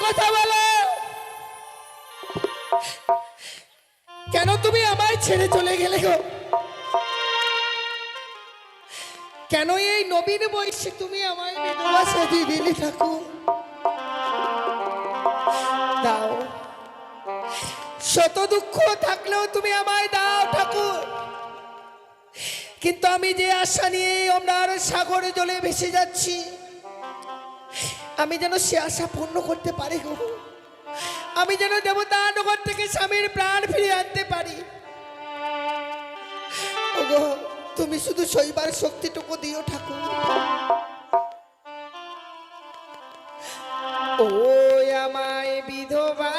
কথা বলো, কেন তুমি আমায় ছেড়ে চলে গেলে গো? কেন এই নবীন বয়সে তুমি আমায় বিধবা সাজিয়ে দিলে ঠাকুর? দাও, শত দুঃখ থাকলেও তুমি আমায় দাও ঠাকুর। কিন্তু আমি যে আশা নিয়ে আপনার সাগরে জলে ভেসে যাচ্ছি, আমি যেন সে আশা পূর্ণ করতে পারি গো। আমি যেন দেবতা নগর থেকে স্বামীর প্রাণ ফিরিয়ে আনতে পারি। ওগো, তুমি শুধু সইবার শক্তিটুকু দিও ঠাকুর। ও আমায় বিধবা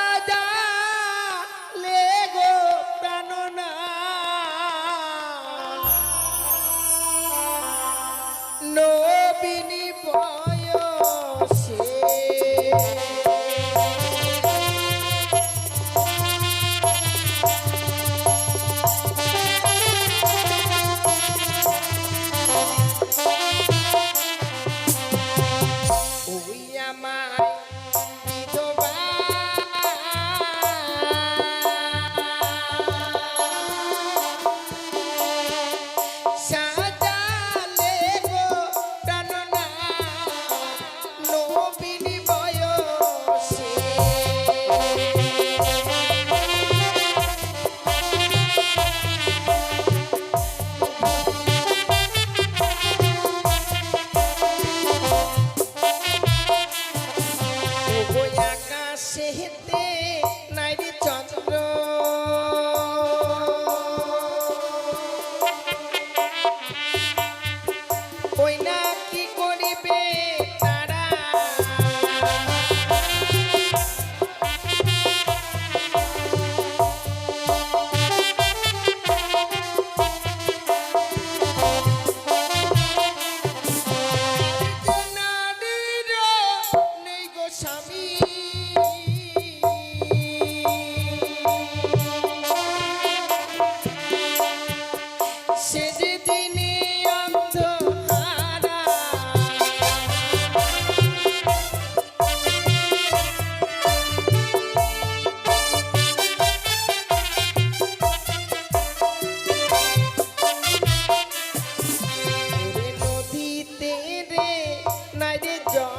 সাজালে গো প্রাণনা, নবীনি বয়সে ওই আমায় বিধবা সাজালে গো প্রাণনা, নবীনি বয়সে ওই আকাশেতে নাই রে চন্দ্র, ওই না কি করিবে তারা, নারীর নেই গো স্বামী, সে যে দিনে অন্ধহারা, ওরে নদীতে রে নাই রে জল,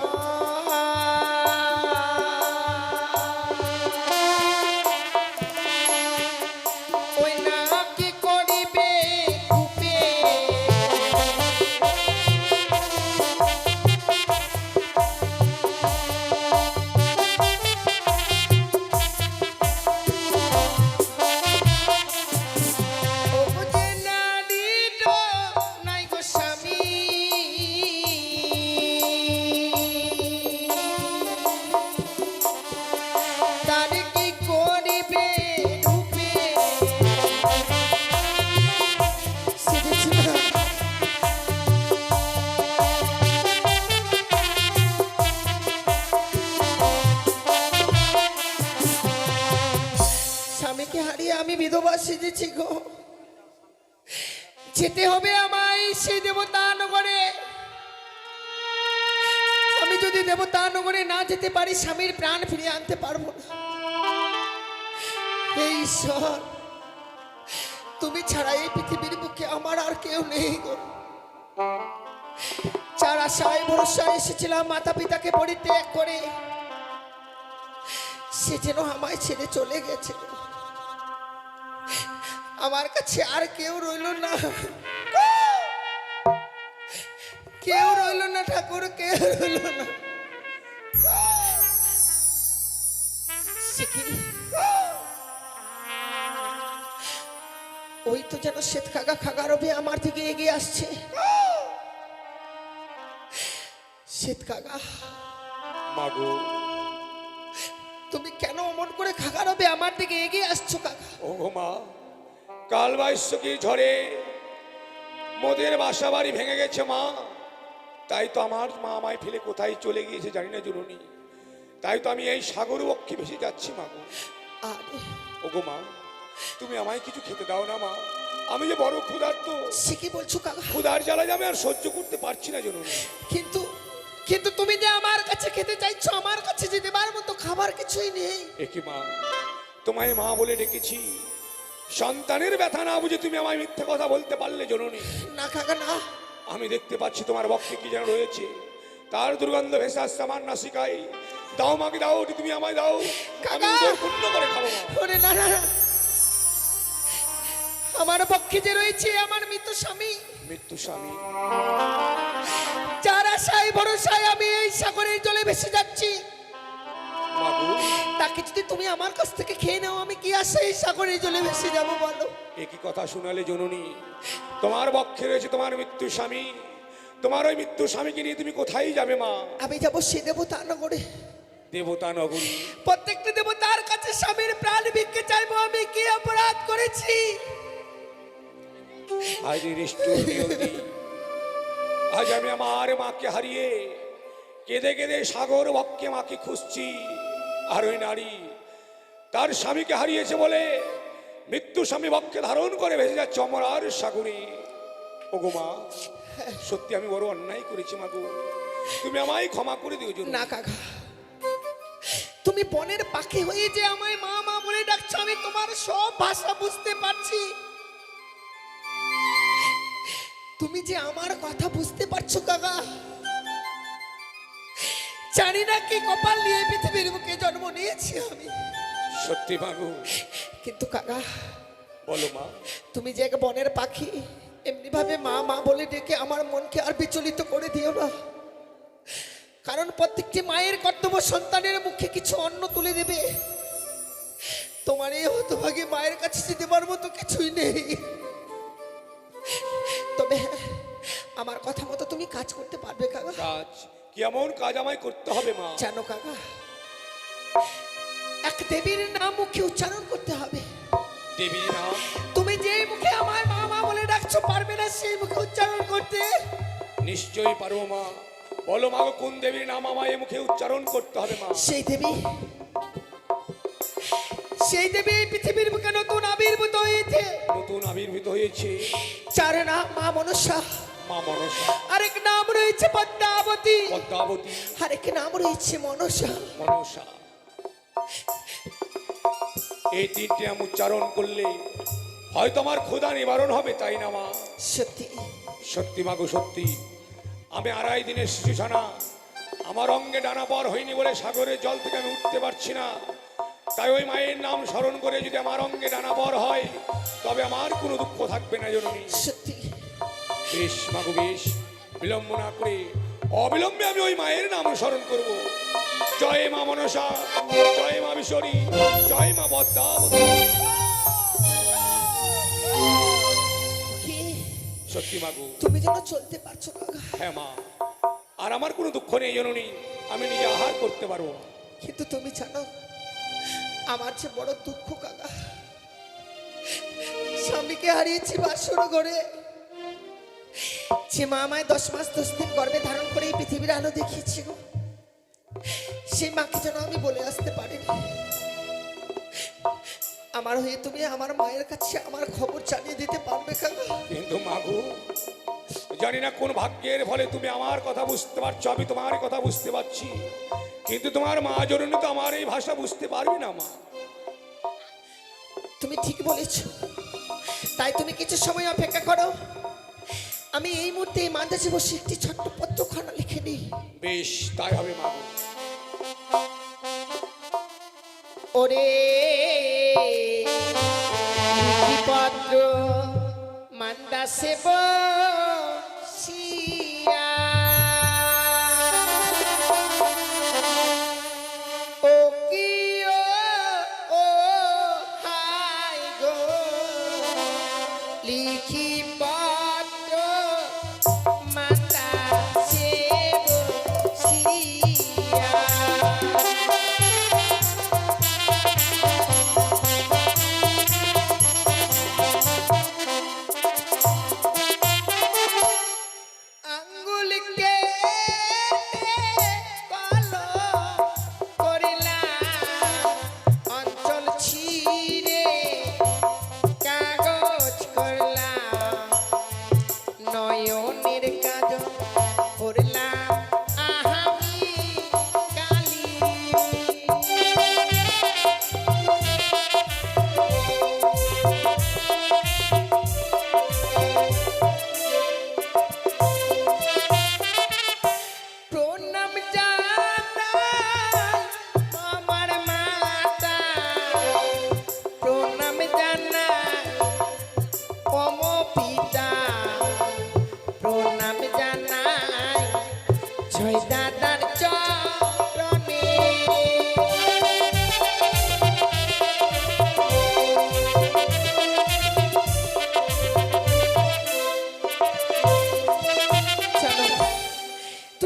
ওই না কি করিবে কূপে, ও যে নারীর নাই গো স্বামী, তার কি করিবে রূপে, স্বামীকে হারিয়ে আমি বিধবা সেজেছি গো। যেতে হবে আমায় সেই দেবতা নগরে। আমি যদি দেবতা নগরে না যেতে পারি, স্বামীর প্রাণ ফিরিয়ে আনতে পারবো না। হে ঈশ্বর, তুমি ছাড়া এই পৃথিবীর বুকে আমার আর কেউ নেই গো। যার আশায় ভরসায় এসেছিলাম মাতা পিতাকে পরিত্যাগ করে, সে যেন আমায় ছেড়ে চলে গেছে। আমার কাছে আর কেউ রইল না, কেউ রইল না ঠাকুর, কেউ রইল না। ওই তো যেন শ্বেত খাগা খাগারবে আমার দিকে এগিয়ে আসছে। শ্বেত খাগা, মাগো, তুমি কেন অমন করে খাগারবে আমার দিকে এগিয়ে আসছো কাকা? ও মা, কাল বাইশ্বকী ঝড়ে মোদের বাসা বাড়ি ভেঙে গেছে মা। তাই তো আমার মা আমায় ফেলে কোথায় চলে গিয়েছে জানি না জননী। তাই তো আমি এই সাগর বক্ষে ভেসে যাচ্ছি মাগো। আরে ওগো মা, তুমি আমায় কিছু খেতে দাও না মা, আমি যে বড় ক্ষুধার্ত। সে কি বলছো কাকা? ক্ষুধার জ্বালা যাবে আর সহ্য করতে পারছি না জননী। কিন্তু কিন্তু তুমি যে আমার কাছে খেতে চাইছো, আমার কাছে যে দেবার মতো খাবার কিছুই নেই। একি মা, তোমায় মা বলে ডেকেছি, সন্তানের ব্যথা না বুঝে তুমি আমায় মিথ্যে কথা বলতে পারলে জননী? না কাকা না। আমি দেখতে পাচ্ছি তোমার বক্ষে কি যেন রয়েছে, তার দুর্গন্ধ ভেসে আসছে আমার নাসিকায়। দাও মাকে দাও, ওটি তুমি আমায় দাও, আমি উদর পূর্ণ করে খাবো মা। ওরে না না না। আমার পক্ষে যে রয়েছে আমার মৃত্যু স্বামী, মৃত্যু স্বামী, যার আশায় ভরসায় আমি এই সাগরের জলে ভেসে যাচ্ছি, মাগো তাকে যদি তুমি আমার কাছ থেকে খেয়ে নাও, আমি কি আশায় এই সাগরের জলে ভেসে যাবো বলো? একই কথা শোনালে জননী? তোমার বক্ষে রয়েছে তোমার মৃত্যু স্বামী, তোমার ওই মৃত্যু স্বামীকে নিয়ে তুমি কোথায় যাবে মা? আমি যাবো সে দেবতা নগরে। দেবতা নগরী? প্রত্যেকটা দেবতার কাছে স্বামীর প্রাণ ভিক্ষে চাইবো। আমি কি অপরাধ করেছি? আজ নিষ্ঠুর নিয়তি, আজ আমি আমার মাকে হারিয়ে কেঁদে কেঁদে সাগর বক্ষে মাকে খুঁজছি। আর ওই নারী তার স্বামীকে হারিয়েছে বলে মৃত্যু স্বামী বক্ষে ধারণ করে ভেসে যাচ্ছে অমরার সাগরে। ওগো মা, সত্যি আমি বড় অন্যায় করেছি মাগো, তুমি আমায় ক্ষমা করে দিও জননী। না কাকা, তুমি বনের পাখি হয়ে যে আমায় মা মা বলে ডাকছো, আমি তোমার সব ভাষা বুঝতে পারছি। তুমি যে আমার কথা বুঝতে পারছো কাকা, জানি না কি কপাল নিয়ে পৃথিবীর বুকে জন্ম নিয়েছি আমি। সত্যি মাগো। কিন্তু কাকা বলো মা। তুমি যে এক বনের পাখি, এমনি ভাবে মা মা বলে ডেকে আমার মনকে আর বিচলিত করে দিও না। কারণ প্রত্যেকটি মায়ের কর্তব্য সন্তানের মুখে কিছু অন্ন তুলে দেবে। তোমার এই হতভাগী মায়ের কাছে যে দেবার মতো কিছুই নেই। তবে হ্যাঁ, আমার কথা মতো তুমি কাজ করতে পারবে কাকা? কাজ? কেমন কাজ আমায় করতে হবে মা? জানো কাকা, এক দেবীর নাম মুখে উচ্চারণ করতে হবে। দেবীর নাম? তুমি যেই মুখে আমায় মা মা বলে ডাকছো, পারবে না সেই মুখে উচ্চারণ করতে? নিশ্চয়ই পারবো মা। বলো মা, কোন দেবীর নাম আমায় মুখে উচ্চারণ করতে হবে মা? সেই দেবী, সেই দেবী এই পৃথিবীর বুকে নতুন আবির্ভূত হয়েছে। নতুন আবির্ভূত হয়েছে? চার নাম মা মনসা, মা মনসা, আরেক নাম রয়েছে পদ্মাবতী, পদ্মাবতী, আরেক নাম রয়েছে মনসা। মনসা। এই তিনটি নাম উচ্চারণ করলে হয়তো আমার ক্ষুধা নিবারণ হবে, তাই না মা? সত্যি সত্যি মাগো সত্যি। আমি 2.5 দিনের শিশু ছানা, আমার অঙ্গে ডানা পর হয়নি বলে সাগরের জল থেকে আমি উঠতে পারছি না। তাই ওই মায়ের নাম স্মরণ করে যদি আমার অঙ্গে ডানা পর হয়, তবে আমার কোনো দুঃখ থাকবে না জননী। সত্যি। বেশ মাগো বেশ, বিলম্ব না করে অবিলম্বে আমি ওই মায়ের নাম স্মরণ করব। জয় মা মনসা, জয় মা বিশ্বরী, জয় মা পদ্মাবতী। কি? সত্যি মাগো। তুমি যেন চলতে পারছো কাকা। হ্যাঁ মা, আর আমার কোনো দুঃখ নেই জননী, আমি নিজে আহার করতে পারবো। কিন্তু তুমি জানো আমার যে বড় দুঃখ কাকা, স্বামীকে হারিয়েছি বাসর ঘরে। যে মা আমায় 10 মাস 10 দিন গর্ভে ধারণ করে এই পৃথিবীর আলো দেখিয়েছি গো, সেই মাকে যেন আমি বলে আসতে পারিনি। আমার হয়ে তুমি আমার মায়ের কাছে আমার খবর জানিয়ে দিতে পারবে কাকা? কিন্তু মাগো, জানি না কোন ভাগ্যের ফলে তুমি আমার কথা বুঝতে পারছো, আমি তোমার কথা বুঝতে পারছি, কিন্তু তোমার মা জননী তো আমার এই ভাষা বুঝতে পারবে না মা। তুমি ঠিক বলেছো, তাই তুমি কিছু সময় অপেক্ষা করো। আমি এই মুহূর্তে এই মাদ্রাসে বসে একটি ছোট্ট পত্রখানা লিখে নিই। বেশ, তাই হবে মাগো। ওরে পত্র মান্দাসে বসিয়া, ও কি ও হাই গো, লিখি পত্র মান্দাসে বসিয়া।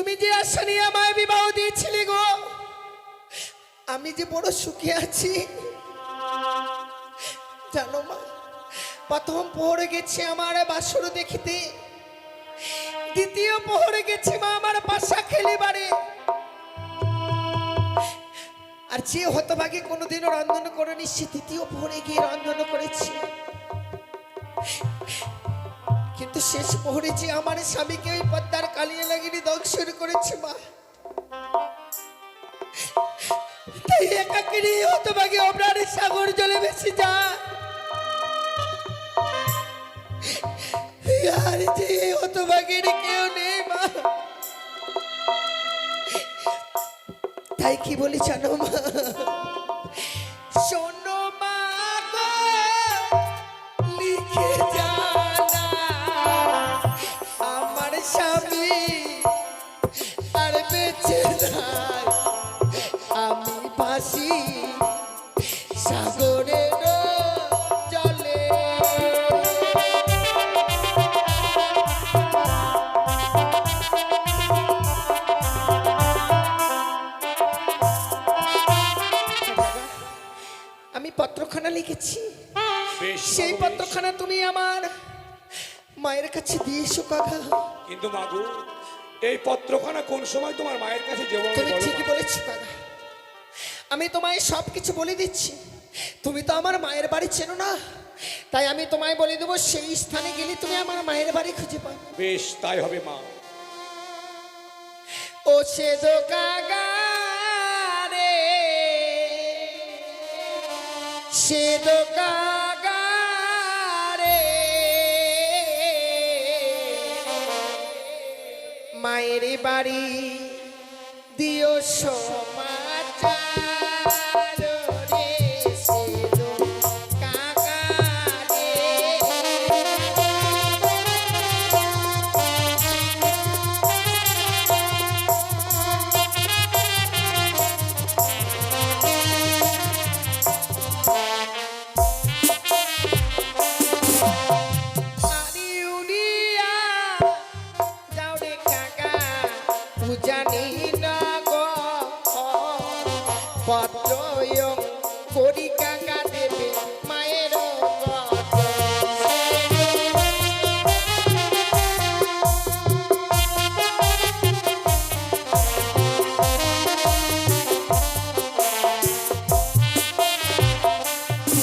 তুমি যে আশা নিয়ে আমায় বিবাহ দিয়েছিলে গো, আমি যে বড় সুখে আছি জানো মা। প্রথম পোহরে গেছে আমার বাসর দেখিতে, দ্বিতীয় পোহরে গেছে মা আমার পাশা খেলিবারে, আর যে হতভাগে কোনোদিনও রন্ধন করেনি সে তৃতীয় পোহরে গিয়ে রন্ধন করেছে। কিন্তু শেষ পোহরে যে আমার স্বামীকে ওই পদ্মার কালিয়া লাগিয়ে দংশন করেছে মা, তাই একাকিনী হতভাগে আপনার সাগর জলে ভেসে যায়। আর যে হতভাগের কেউ নেই মা, তাই কি বলি জানো মা, শোনো মা গো, লিখে জানা আমার স্বামী আর বেঁচে নাই, আমি ভাসি সাগরের জলে। আমি পত্রখানা লিখেছি, বেশ সেই মাগো, বেশ। পত্রখানা তুমি আমার মায়ের কাছে দিয়েছো কাকা। কিন্তু মাগো, এই পত্রখানা কোন সময় তোমার মায়ের কাছে যাবো আমি তুমি বলো ঠিকই মা? বলেছো কাকা, আমি তোমায় সব কিছু বলে দিচ্ছি। তুমি তো আমার মায়ের বাড়ি চেনো না, তাই আমি তোমায় বলে দেবো, সেই স্থানে গেলে তুমি আমার মায়ের বাড়ি খুঁজে পাবে। বেশ তাই হবে মা। ও সে দো কাকা রে, সে দো কাকা রে, মায়ের বাড়ি দিও সমাচার রে, সে দো কাকা রে। আরে উড়িয়া যাও রে কাকা, উজানি না গো পত্রয়ং করি কাকা দেবে মায়ের গত।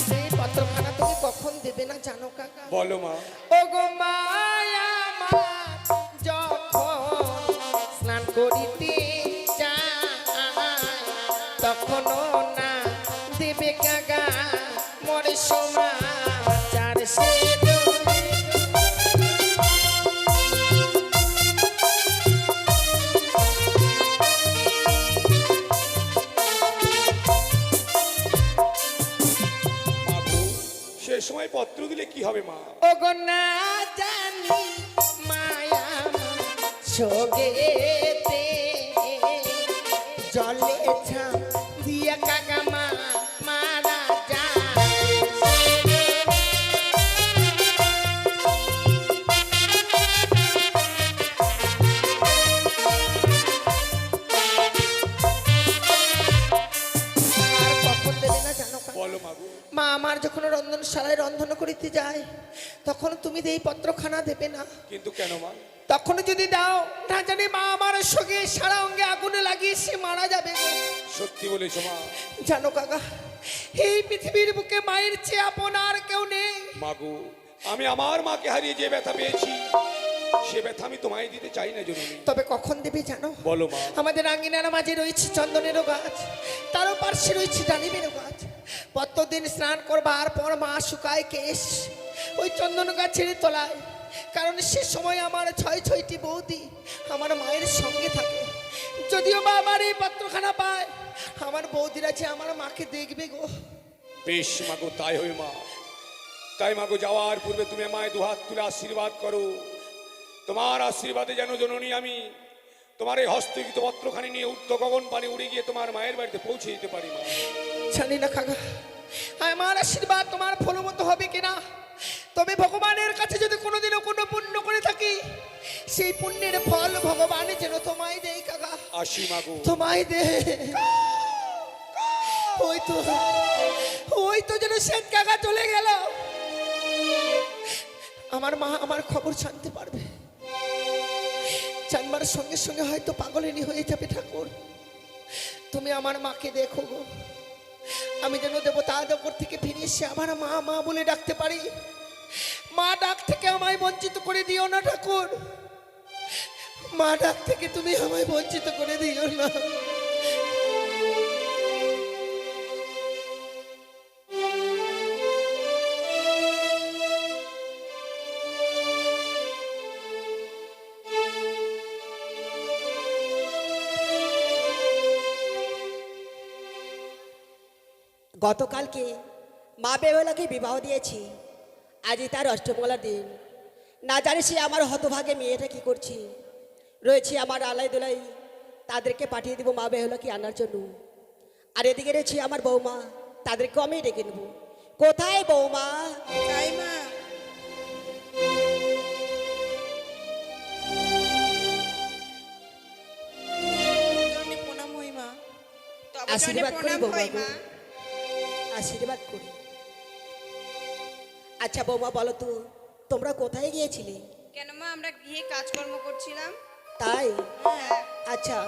সেই পত্রখানা তুমি কখন দেবে না জানো কাকা? বলো মা। ও গো মায়া আমার যখন স্নান করিতে যায়, তখনও না দেবে কাকা মরে সমাচার, সে মাগো, সে সময় পত্র দিলে কি হবে মা? ও গো না জানি মায়া সোগেতে জলে ছাম দিয়া কাকা মা মারা যায়। আর কখন দেবে না জানো কাকা? বলো মাগো। মা আমার যখন রন্ধনশালায় রন্ধন করিতে যায়, তখন তুমি এই পত্রখানা দেবে না। কিন্তু কেন মা? তখন যদি দাও, না জানি মা আমার সঙ্গে সারা অঙ্গে আগুনে লাগিয়ে সে মারা যাবে গো। সত্যি বলেছো মা। জানো কাকা, এই পৃথিবীর বুকে মায়ের চেয়ে আপন আর কেউ নেই। মাগো, আমি আমার মাকে হারিয়ে যে ব্যথা পেয়েছি, সে ব্যথা আমি তোমায় দিতে চাই না জননী। তবে কখন দেবে জানো? বলো মা। আমাদের আঙ্গিনার মাঝে রয়েছে চন্দনেরও গাছ, তারও পার্শ্বে রয়েছে ডালিমেরও গাছ। প্রত্যেকদিন স্নান করবার পর মা শুকায় কেশ ওই চন্দন গাছের তলায়, কারণ সে সময় আমার ছয়টি বৌদি আমার মায়ের সঙ্গে থাকে। যদিও মা আমার এই পত্রখানা পায়, আমার বৌদিরা যে আমার মাকে দেখবে গো। বেশ মাগো, তাই হবে মা। তাই মাগো, যাওয়ার পূর্বে তুমি আমায় দুহাত তুলে আশীর্বাদ করো। তোমার আশীর্বাদে যেন জননী আমি তোমার এই হস্তকৃত পত্রখানি নিয়ে উত্ত গগন পানে উড়ে গিয়ে তোমার মায়ের বাড়িতে পৌঁছে দিতে পারি মা। জানি না কাকা, আমার আশীর্বাদ তোমার ফলমতো হবে কিনা, তবে ভগবানের কাছে যদি কোনোদিনও কোনো পুণ্য করে থাকি, সেই পুণ্যের ফল ভগবান যেন তোমায় দেয় কাকা, আসি মাগো। তোমায় দে। ওই তো যেন শ্বেত কাকা চলে গেল। আমার মা আমার খবর জানতে পারবে, জানবার সঙ্গে সঙ্গে হয়তো পাগলিনী হয়ে যাবে। ঠাকুর, তুমি আমার মাকে দেখো গো, আমি যেন দেবতা আদর থেকে ফিরে এসে আমার মা মা বলে ডাকতে পারি। মা ডাক থেকে আমায় বঞ্চিত করে দিও না ঠাকুর, মা ডাক থেকে তুমি আমায় বঞ্চিত করে দিও না। গতকালকে মা বেহুলাকে বিবাহ দিয়েছি, আজই তার অষ্টমঙ্গলার দিন। না জানি সে আমার হতভাগে মেয়েটা কি করছে। রয়েছে আমার আলাই দোলাই, তাদেরকে পাঠিয়ে দেবো মা বেহুলাকে আনার জন্য। আর এদিকে রয়েছে আমার বৌমা, তাদেরকেও আমি ডেকে নেব। কোথায় বৌমা? যাই মা। জননী প্রণাম হই মা। তব আশীর্বাদ জনে করি প্রণাম বৌমা হই গো। মা। আশীর্বাদ করি। আচ্ছা বৌমা বলো তো, তোমরা কোথায় গিয়েছিলে? কেন মা, আমরা গিয়ে কাজকর্ম করছিলাম। তাই? হ্যাঁ। আচ্ছা,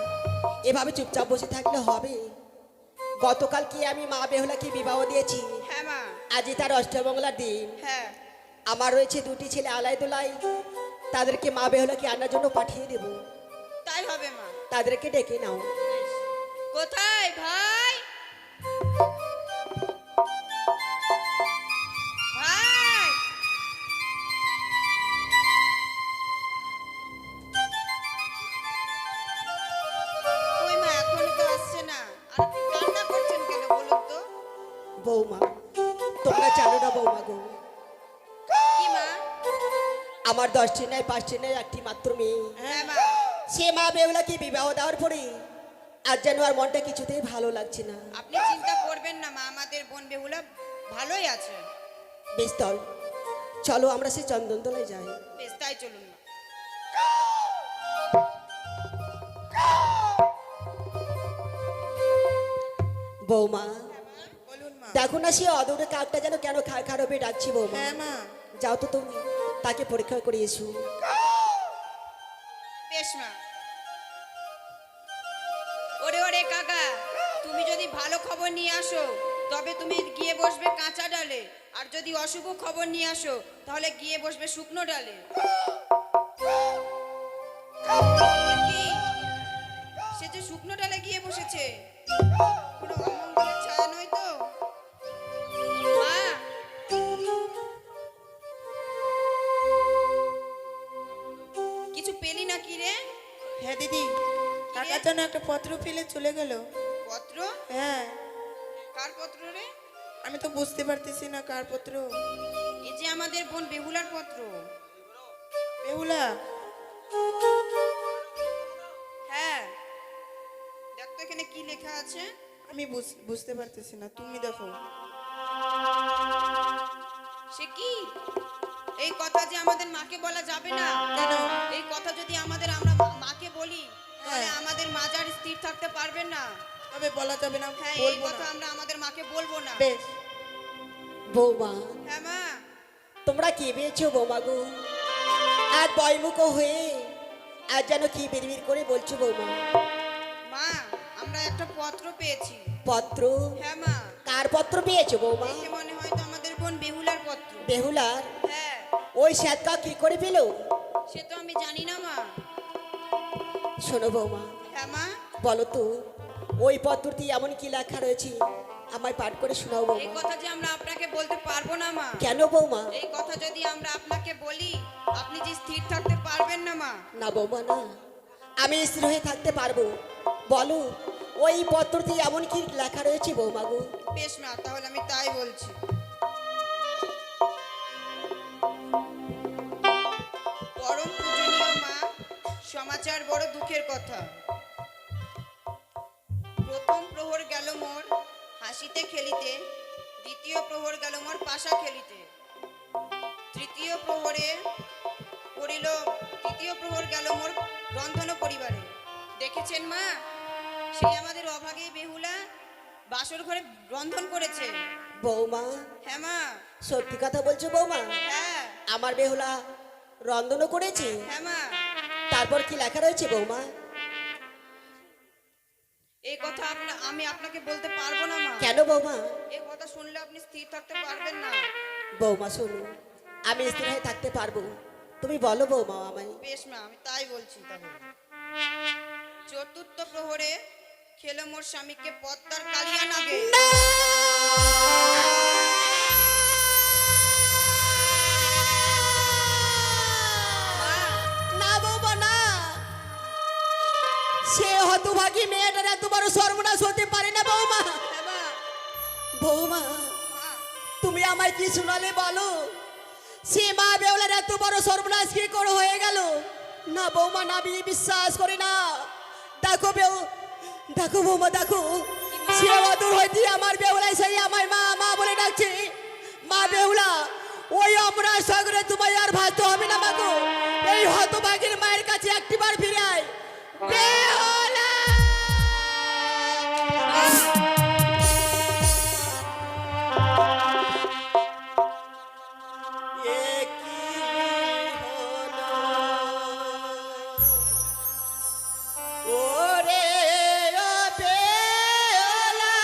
এভাবে চুপচাপ বসে থাকলে হবে? গতকাল কি আমি মা বেহুলাকে বিবাহ দিয়েছি, হ্যাঁ মা। আজই তার অষ্টমঙ্গলার দিন। হ্যাঁ। আমার রয়েছে দুটি ছেলে আলাই দোলাই, তাদেরকে মা বেহুলাকে আনার জন্য পাঠিয়ে দেব। তাই হবে মা। তাদেরকে ডেকে নাও। কোথায় ভাই? ভাই, ওই মা এখনো তো আসছে না। আর আপনি কান্না করছেন কেন বলুন তো? বৌমা, তোমরা জানো না বৌমা গো, কি মা? আমার 10টি নাই 5টি নাই একটি মাত্র মেয়ে। হ্যাঁ মা। সে মা বেহুলাকে বিবাহ দেওয়ার পরে আজ যেন আর মনটা কিছুতেই ভালো লাগছে না। আপনি চিন্তা করবেন না মা, আমাদের বোন বেহুলা ভালোই আছে। বেশ তল, চলো আমরা সেই চন্দনতলায় যাই। বেশ, তাই চলুন মা। বৌমা, বলুন মা। দেখো না সে অদূরে কাকটা যেন কেন খারাপে ডাকছি। বৌমা, হ্যাঁ মা। যাও তো তুমি তাকে পরীক্ষা করে এসো। বেশ মা। ওরে ওরে কাকা, তুমি যদি ভালো খবর নিয়ে আসো তবে তুমি গিয়ে বসবে কাঁচা ডালে, আর যদি অশুভ খবর নিয়ে আসো তাহলে গিয়ে বসবে শুকনো ডালে। কি? সে যে শুকনো ডালে গিয়ে বসেছে, কোনো অমঙ্গলের ছায়া নয় তো? মা, কিছু পেলি না কি রে? হ্যাঁ দিদি, কাকার জন্য একটা পত্র ফেলে চলে গেল। পত্র? হ্যাঁ, কার পত্র রে? আমি তো বুঝতে পারতেছি না কার পত্র। এই যে আমাদের বোন বেহুলার পত্র। বেহুলা? হ্যাঁ, দেখ তো এখানে কি লেখা আছে। আমি বুঝতে পারতেছি না, তুমি দেখো। সে কি? এই কথা যে আমাদের মাকে বলা যাবে না। কেন? এই কথা যদি আমরা মাকে বলি তাহলে হ্যাঁ। আমাদের মাজার স্থির থাকতে পারবে না। তবে বলা যাবে না, হ্যাঁ, এই বলবো কথা না। আমরা আমাদের মাকে বলবো না। বেশ। বৌমা, হ্যাঁ মা। তোমরা কি পেয়েছো বৌমা গো? আর বয়মুখ হয়ে আর যেন কি বিড়বিড় করে বলছো বৌমা? মা, আমরা একটা পত্র পেয়েছি। পত্র? হ্যাঁ মা। কার পত্র পেয়েছো বৌমা? দেখে মনে হয় তো আমাদের বোন বেহুলার পত্র। বেহুলার? হ্যাঁ। ওই শ্যাতকা কি করে পেলো? সে তো আমি জানি না মা। শোনো বৌমা, হ্যাঁ মা। বলো তো ওই পত্রটি এমন কি লেখা রয়েছে, আমায় পাঠ করে শোনাও এই বৌমা। কথা যে আমরা আপনাকে বলতে পারবো না মা। কেন বৌমা? এই কথা যদি আমরা আপনাকে বলি আপনি যে স্থির থাকতে পারবেন না মা। না বৌমা না, আমি স্থির হয়ে থাকতে পারবো। বলো ওই পত্রটি এমন কি লেখা রয়েছে বৌমা গো? বেশ মা, তাহলে আমি তাই বলছি। পরম পূজনীয় মা, সমাচার বড় দুঃখের কথা। প্রথম প্রহর গেল মোর হাসিতে খেলিতে, দ্বিতীয় প্রহর গেল মোর পাশা তৃতীয় প্রহর রন্ধন পরিবারে। দেখেছেন মা, সেই আমাদের অভাগী বেহুলা বাসর ঘরে রন্ধন করেছে। বৌমা, হ্যাঁ মা। সত্যি কথা বলছো বৌমা? হ্যাঁ আমার বেহুলা রন্ধনও করেছে? হ্যাঁ মা। তারপর কি লেখা রয়েছে বৌমা? এই কথা আমি আপনাকে বলতে পারবো না মা। কেন বৌমা? এই কথা শুনলে আপনি স্থির থাকতে পারবেন না। বৌমা শোনো, আমি স্থির হয়ে থাকতে পারবো, তুমি বলো বৌমা আমায়। বেশ মা, আমি তাই বলছি তাহলে। চতুর্থ প্রহরে খেলো মোর স্বামীকে পদ্মার কালিয়া নাগে। না বৌমা না, সে হতভাগী মেয়েটার এত বড় সর্বনাশ হতে পারে না বৌমা। হ্যাঁ মা। বৌমা, মা, তুমি আমায় কি শোনালে বলো? সে মা বেউলার এত বড় সর্বনাশ কি করে হয়ে গেল? না বৌমা না, আমি বিশ্বাস করি না। দেখো দেখো বৌমা, দেখো সে অদূর হইতে আমার বেউলাই সেই আমার মা মা বলে ডাকছে। মা বেহুলা, ওই অমরা সাগরে তোমায় আর ভাসতে হবে না মাগো। এই হতভাগীর মায়ের কাছে একটিবার ফিরে আয় বেহুলা। ওরে ও বেহুলা,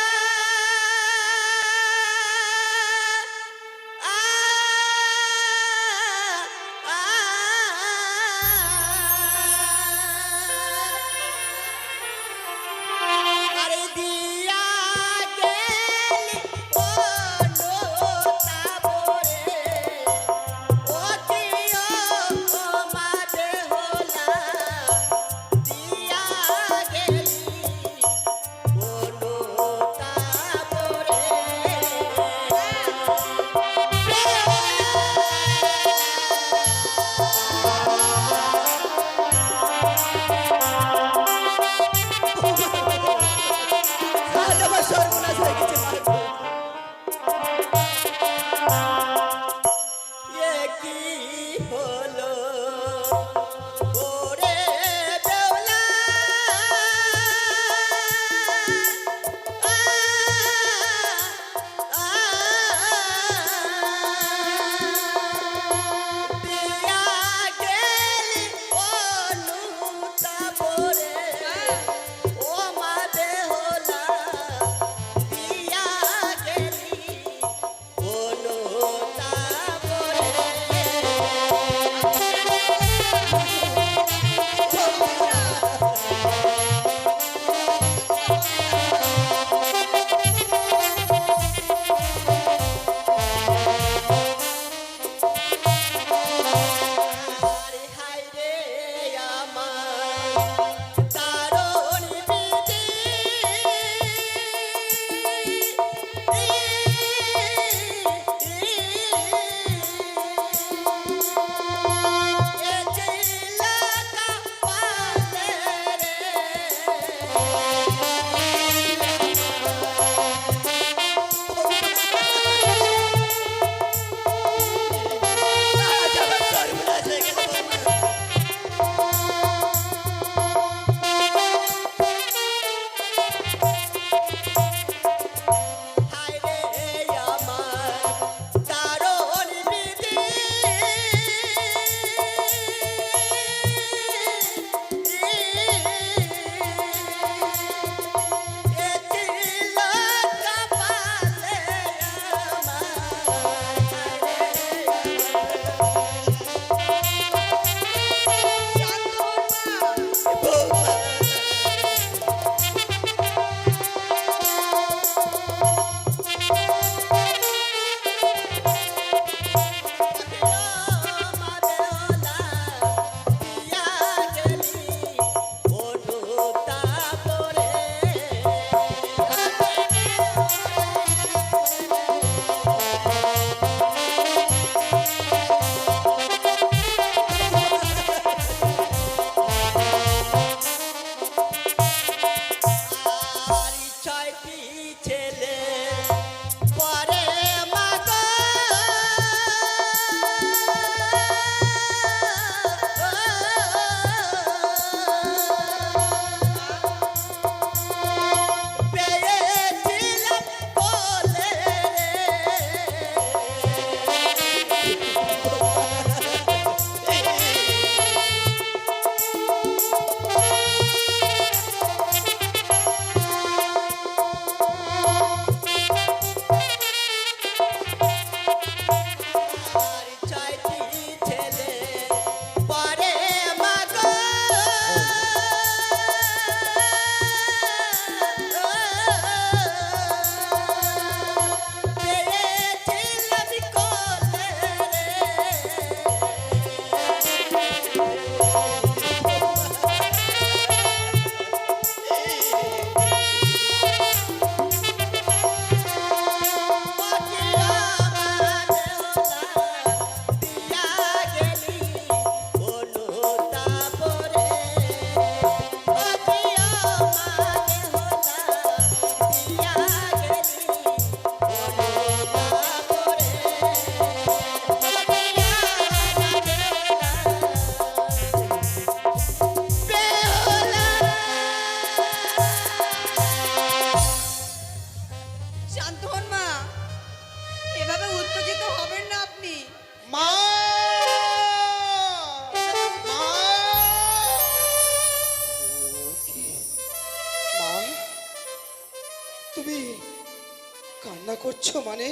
কান্না করছো মানে?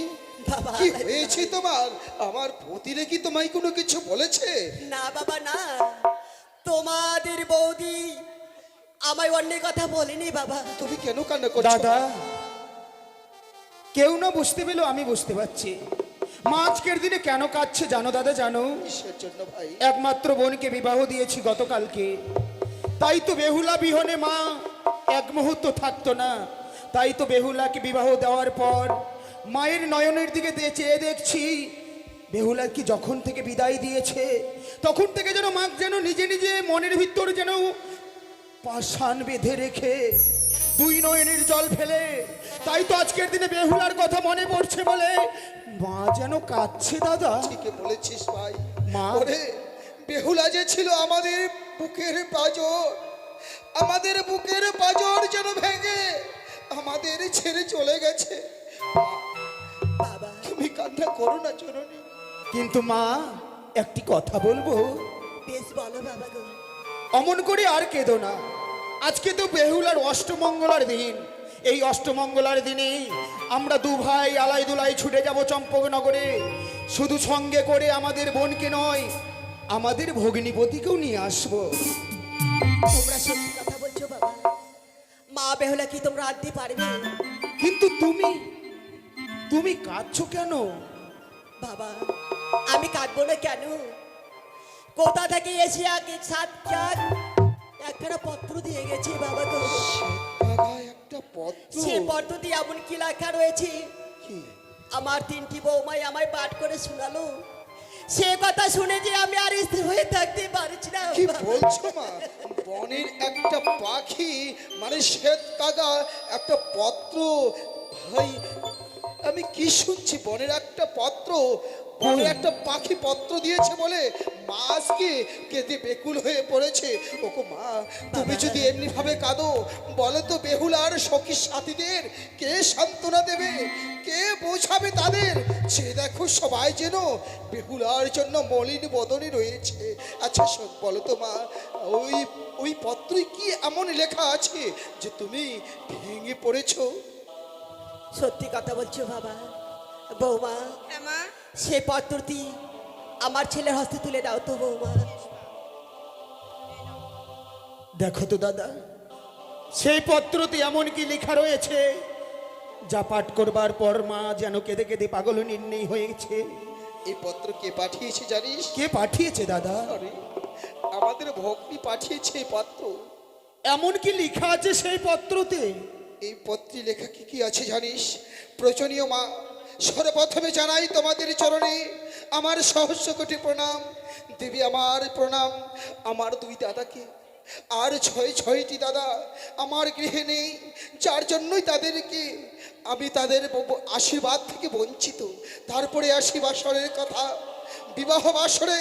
বাবা কি হয়েছে তোমার? আমার পতিরে কি তোমায় কোনো কিছু বলেছে? না বাবা না, তোমাদের বৌদি আমায় অন্য কথা বলেনি বাবা। তুমি কেন কান্না করছো? দাদা, কেউ না বুঝতে পেলেও আমি বুঝতে পারছি মা আজকের দিনে কেন কাঁদছে জানো দাদা, জানো? কিসের জন্য ভাই? একমাত্র বোনকে বিবাহ দিয়েছি গতকালকে, তাই তো বেহুলা বিহনে মা এক মুহূর্ত থাকতো না। তাই তো বেহুলাকে বিবাহ দেওয়ার পর মায়ের নয়নের দিকে চেয়ে দেখছি বেহুলা কি যখন থেকে বিদায় দিয়েছে তখন থেকে যেন মা যেন নিজে নিজে মনের ভিতর যেন পাষাণ বেঁধে রেখে দুই নয়নের জল ফেলে। তাই তো আজকের দিনে বেহুলার কথা মনে পড়ছে বলে মা যেন কাঁদছে দাদা। ঠিকই বলেছিস ভাই। মা। ওরে, বেহুলা যে ছিল আমাদের বুকের পাঁজর, আমাদের বুকের পাঁজর যেন ভেঙে আমাদের ছেড়ে চলে গেছে। বাবা তুমি কান্না করো না জননী। কিন্তু মা একটি কথা বলবো, বেশ বলো বাবা গো। অমন করে আর কেঁদো না। আজকে তো বেহুলার অষ্টমঙ্গলার দিন। এই অষ্টমঙ্গলার দিনে আমরা দু ভাই আলাই দুলাই ছুটে যাব চম্পকনগরে। শুধু সঙ্গে করে আমাদের বোনকে নয়, আমাদের ভগ্নিপতিকেও নিয়ে আসবো। তোমরা সত্যি কথা বলছো বাবা? মা বেহুলা কি তোমরা আনতে পারবে? কিন্তু তুমি কাঁদছো কেন? বাবা আমি কাঁদবো না কেন? কোথা থেকে এসে আগে একটা পত্র দিয়ে গেছে বাবা গো। শ্বেতবাগায় একটা পত্র। সে পত্রটি এমন কি লেখা রয়েছে, কি? আমার তিনটি বৌমাই আমায় পাঠ করে শোনালো। সে কথা শুনে যে আমি আর স্থির হয়ে থাকতে পারছি না কি বাবা। বলছো মা? বনের একটা পাখি মানে শ্বেত কাগা একটা পত্র? ভাই আমি কি শুনছি? বনের একটা পত্র, বনের একটা পাখি পত্র দিয়েছে বলে মা আজকে কেঁদে বেকুল হয়ে পড়েছে। ওগো মা, তুমি যদি এমনি ভাবে কাঁদো, বলে তো বেহুলার সখী সাথীদের কে সান্ত্বনা দেবে, কে বোঝাবে তাদের? সে দেখো সবাই যেন বেহুলার জন্য মলিন বদনে রয়েছে। আচ্ছা শোন, বলো তো মা, ওই ওই পত্রে কি এমন লেখা আছে যে তুমি ভেঙে পড়েছো? সত্যি কথা বলছো বাবা? বৌমা হ্যাঁ মা। সে পত্রটি আমার ছেলের হস্তে তুলে দাও তো বৌমা। দেখো তো দাদা, সেই পত্রতে এমন কি লেখা রয়েছে যা পাঠ করবার পর মা যেন কেঁদে কেঁদে পাগল নির্ণয় হয়েছে। এই পত্র কে পাঠিয়েছে জানিস? কে পাঠিয়েছে দাদা? আরে, আমাদের ভগ্নী পাঠিয়েছে এই পত্র। এমন কি লেখা আছে সেই পত্রতে? এই পত্রে লেখা কি কি আছে জানিস? প্রচনীয় মা, সর্বপ্রথমে জানাই তোমাদের চরণে আমার সহস্র কোটি প্রণাম। দেবী আমার প্রণাম। আমার দুই দাদাকে আর ছয়টি দাদা আমার গৃহে নেই, যার জন্যই তাদেরকে আমি তাদের আশীর্বাদ থেকে বঞ্চিত। তারপরে আসি বাসরের কথা। বিবাহ বাসরে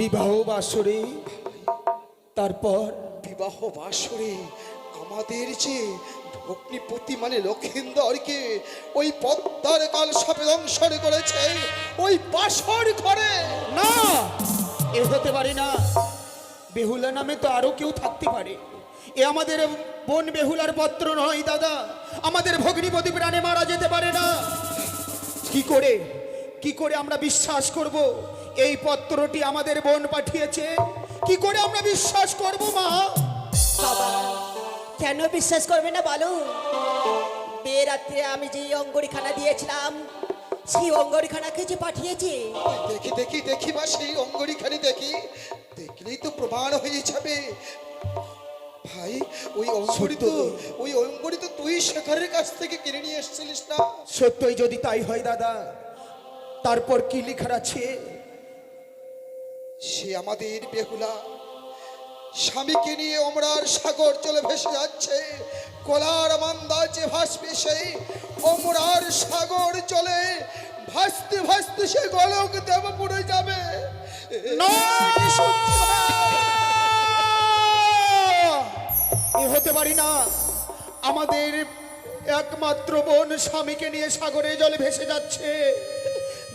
বিবাহ বাসরে, তারপর বিবাহ বাসরে আমাদের যে ভগ্নিপতি মানে লক্ষিন্দরকে ওই পদ্মার কাল সাপে দংশন করেছে ওই বাসর ঘরে। না, এ হতে পারে না। বেহুলা নামে তো আরো কেউ থাকতে পারে। এ আমাদের বোন বেহুলার পত্র নয় দাদা। আমাদের ভগ্নিপতি প্রাণে মারা যেতে পারে না। কি করে আমরা বিশ্বাস করব এই পত্রটি আমাদের বোন পাঠিয়েছে? কি করে আমরা বিশ্বাস করব মা? বাবা কেন বিশ্বাস করবে না বলো? বিয়ে রাত্রে আমি যে অঙ্গরিখানা দিয়েছিলাম সেই অঙ্গরিখানাকে যে পাঠিয়েছে। দেখি দেখি দেখি বা সেই অঙ্গরিখানি দেখি, দেখলেই তো প্রমাণ হয়ে যাবে। ভাই ওই অঙ্গরি তো তুই শেখরের কাছ থেকে কিনে নিয়ে এসেছিলিস না? সত্যই যদি তাই হয় দাদা, তারপর কি লেখা আছে? সে আমাদের বেহুলা স্বামীকে নিয়ে অমরার সাগর চলে ভেসে যাচ্ছে। কলার মান্দা যে ভাসবে সেই অমরার সাগর চলে ভাসতে ভাসতে সে গলক দেবপুরে যাবে। না, এ হতে পারি না। আমাদের একমাত্র বোন স্বামীকে নিয়ে সাগরে জলে ভেসে যাচ্ছে।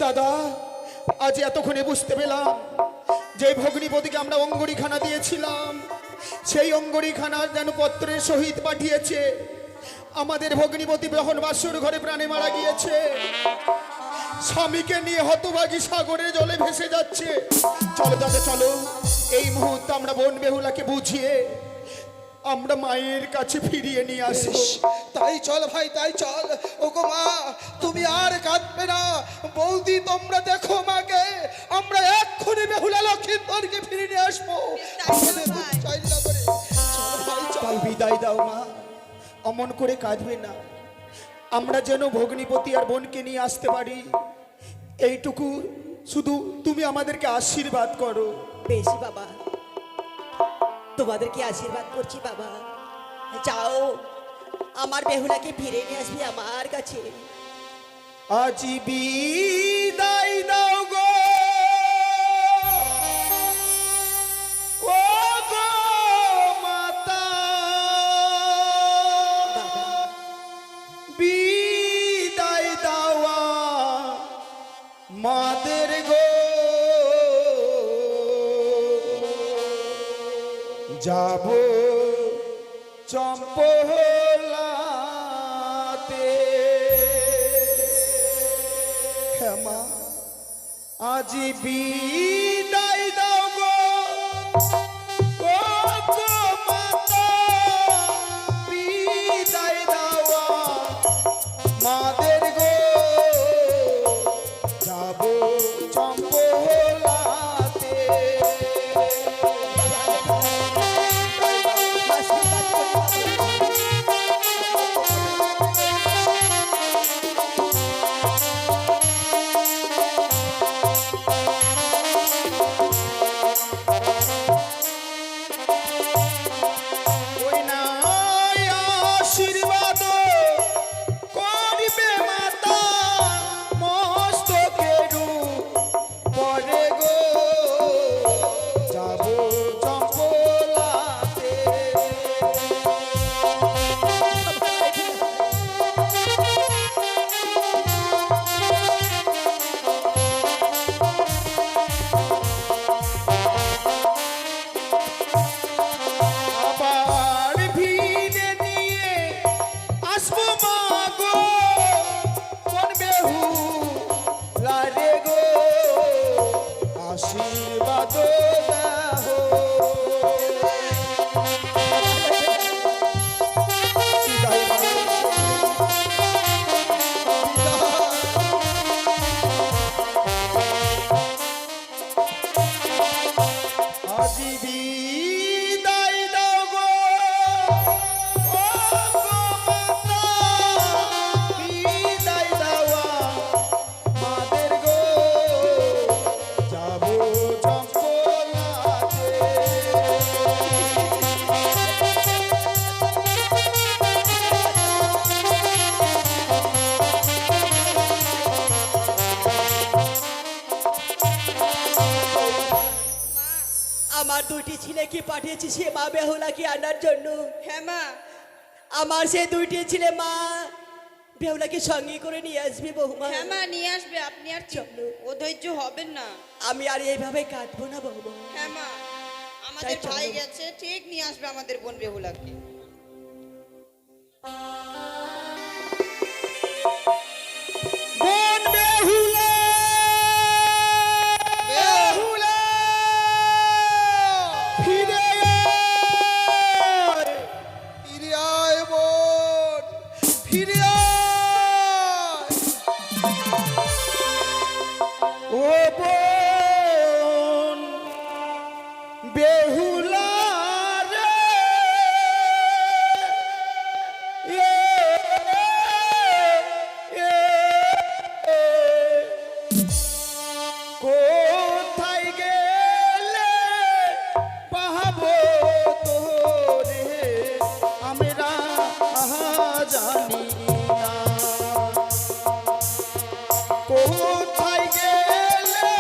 দাদা, আজ এতক্ষণে বুঝতে পেলাম যে ভগ্নিপতিকে আমরা অঙ্গরিখানা দিয়েছিলাম সেই অঙ্গরিখানার যেন পত্রের সহিত পাঠিয়েছে আমাদের ভগ্নিপতি বহন বাসুর ঘরে প্রাণে মারা গিয়েছে, স্বামীকে নিয়ে হতভাগী সাগরের জলে ভেসে যাচ্ছে। চলো দাদা চলো, এই মুহূর্তে আমরা বোন বেহুলাকে বুঝিয়ে আমরা মায়ের কাছে ফিরিয়ে নিয়ে আসি। তাই চল ভাই, তাই চল। ওগো মা, তুমি আর কাঁদবে না। বৌদি তোমরা দেখো মাকে, আমরা এক্ষুনি বেহুলা লক্ষিন্দরকে ফিরিয়ে নিয়ে আসবো। আমাদের দুধ চাইলে না করে। চল ভাই, চল। তাই বিদায় দাও মা, অমন করে কাঁদবে না। আমরা যেন ভগ্নিপতি আর বোনকে নিয়ে আসতে পারি, এইটুকু শুধু তুমি আমাদেরকে আশীর্বাদ করো। বেশি বাবা, তোমাদেরকে আশীর্বাদ করছি বাবা। যাও, আমার বেহুলাকে ফিরে নিয়ে আসবি আমার কাছে। আজি বিদায় দাও গো, ও গো মাতা, বাবা, বিদায় দাওয়া মাদের গো, যাব চম্পলাতে। হ্যাঁ মা, আজি বিদায় দাও গো, ও গো মাতা, বিদায় দাওয়া মাদের গো, যাব চম্পলাতে। আশীর্বাদ করি বাবা। ওই নাই আশীর্বাদ করিবে মাতা, মস্তকের পরে গো, যাব চম্পলাতে। আবার ভিড়ে নিয়ে আসবো মা গো, কোন বেহুলা রে গো, আশীর্বাদ দাও। বিদায় মা। আজি বিদায় দাও গো, ও গো মাতা, বিদায় দাওয়া মাদের গো, যাব চম্পলাতে। আমার দুটি ছেলেকে পাঠিয়েছি সে মা বেহুলাকে আনার জন্য। হ্যাঁ মা, আমার সে দুইটি ছেলে মা বেহুলাকে সঙ্গে করে নিয়ে আসবে বৌমা। হ্যাঁ মা, নিয়ে আসবে। আপনি আর চলো। অধৈর্য হবেন না। আমি আর এইভাবে কাঁদবো না বৌমা। হ্যাঁ মা, আমাদের তাই চলো। ভাই গেছে, ঠিক নিয়ে আসবে আমাদের বোন বেহুলাকে। বোন বেহুলা, বেহুলা, ফিরে আয়। ফিরে আয় বোন, ফিরে আয়। ও বোন বেহুলা রে, এ, এ, এ, কোথায় গেলে পাহাবো তোরে, আমরা জানি না। কোথায় গেলে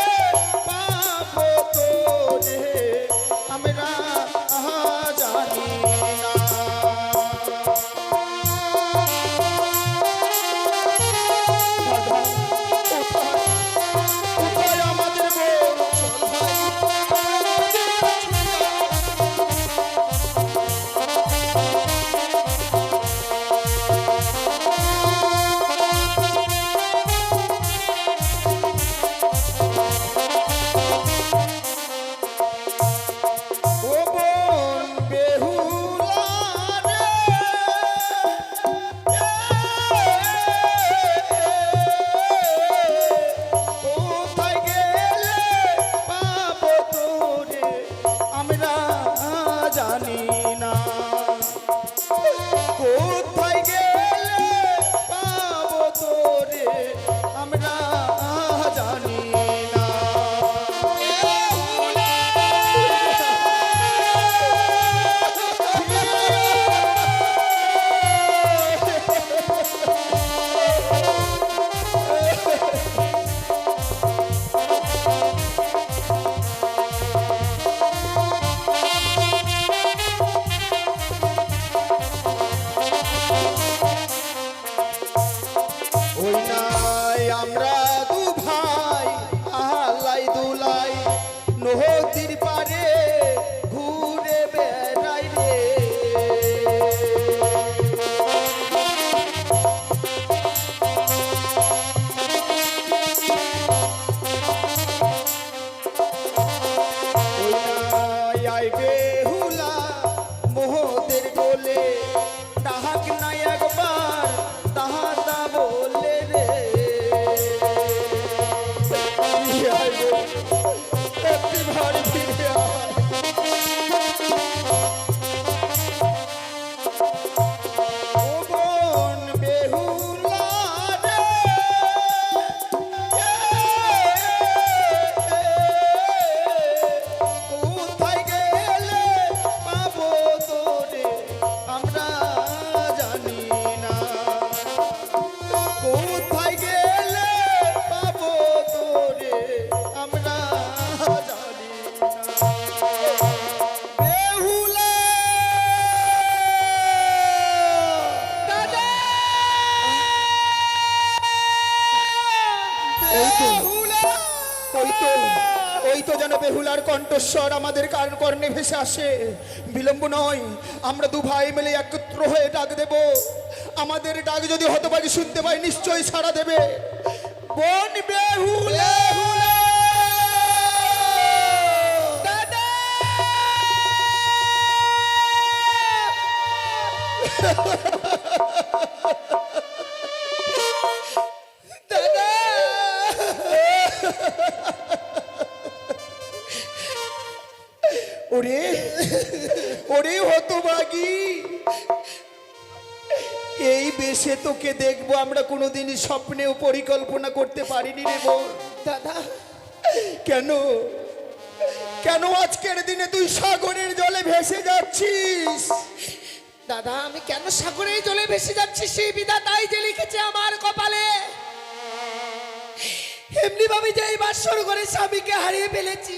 পাবো তোরে, আমরা কণ্ঠস্বর আমাদের কর্ণে ভেসে আসে। বিলম্ব নয়, আমরা দু ভাই মিলে একত্র হয়ে ডাক দেব। আমাদের ডাক যদি হতভাগী শুনতে পাই নিশ্চয়ই সাড়া দেবে। বোন বেহুলা, দাদা দাদা ওরে ওরে হতভাগী, এই বেশে তোকে দেখবো আমরা কোনোদিনই স্বপ্নেও পরিকল্পনা করতে পারিনি রে বোন। দাদা কেন কেন আজকের দিনে তুই সাগরের জলে ভেসে যাচ্ছিস? দাদা আমি কেন সাগরে জলে ভেসে যাচ্ছি সেই বিধাতাই যে লিখেছে আমার কপালে। এমনি ভাবে যে এই বাসর ঘরে স্বামীকে হারিয়ে ফেলেছি,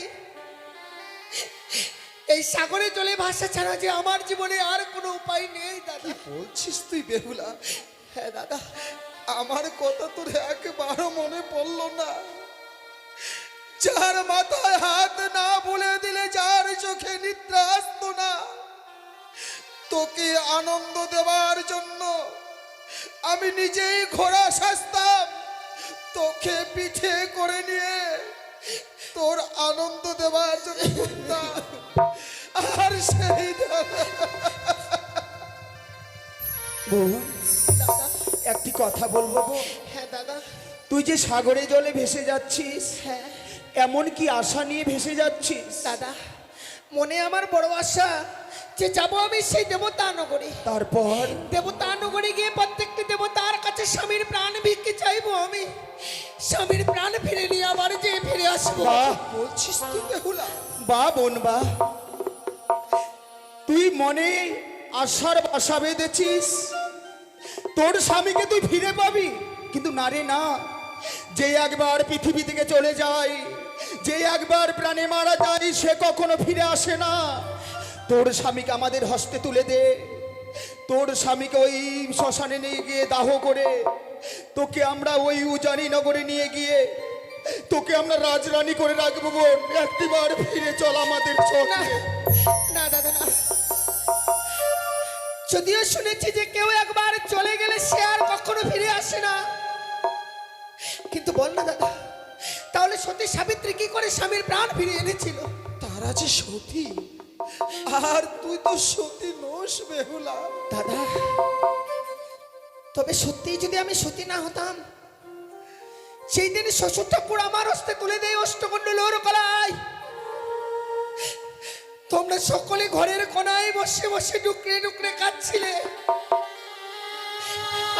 এই সাগরে জলে ভাসা ছাড়া যে আমার জীবনে আর কোনো উপায় নেই। দাদা বলছিস তুই বেহুলা? হ্যাঁ দাদা, আমার কথা তোর একবারও মনে পড়লো না? যার মাথায় হাত না বলে দিলে, যার চোখে নিদ্রা আসতো না, তোকে আনন্দ দেওয়ার জন্য আমি নিজেই ঘোড়া সাজতাম, তোকে পিঠে করে নিয়ে তোর আনন্দ দেওয়ার জন্য ঘুরতাম। আর সেই বউ, একটি কথা বলবো বউ? হ্যাঁ দাদা, তুই যে সাগরে জলে ভেসে যাচ্ছিস, হ্যাঁ এমন কি আশা নিয়ে ভেসে যাচ্ছিস? দাদা মনে আমার বড় আশা যে যাবো আমি সেই দেবতা নগরে। তারপর দেবতা নগরে গিয়ে প্রত্যেকটি দেবতার কাছে স্বামীর প্রাণ ভিক্ষে চাইবো আমি, স্বামীর প্রাণ ফিরে নিয়ে আবার যে ফিরে আসবো। বাহ, বলছিস তুই বেহুলা? বা বোন বা, তুই মনে আশার বাসা বেঁধেছিস, তোর স্বামীকে তুই ফিরে পাবি। কিন্তু না রে না, যে একবার পৃথিবী থেকে চলে যায়, যে একবার প্রাণে মারা যায়, সে কখনো ফিরে আসে না। তোর স্বামীকে আমাদের হস্তে তুলে দে, তোর স্বামীকে ওই শ্মশানে নিয়ে গিয়ে দাহ করে তোকে আমরা ওই উজানি নগরে নিয়ে গিয়ে তোকে আমরা রাজরানী করে রাখবো। বোন, একটিবার ফিরে চল আমাদের না চোখে। না দাদা না, যদিও শুনেছি যে কেউ একবার চলে গেলে সে আর কখনো ফিরে আসে না, কিন্তু বল না দাদা, তাহলে সতী সাবিত্রী কি করে স্বামীর প্রাণ ফিরিয়ে এনেছিল? তারা যে সতী, আর তুই তো সতী নোস বেহুলা। দাদা তবে সত্যি যদি আমি সতী না হতাম, সেই দিন শ্বশুর ঠাকুর আমার হস্তে তুলে দেয় অষ্টকণ্ড লোর কলায়, তোমরা সকলে ঘরের কোনায় বসে বসে ডুকরে ডুকরে কাঁদছিলে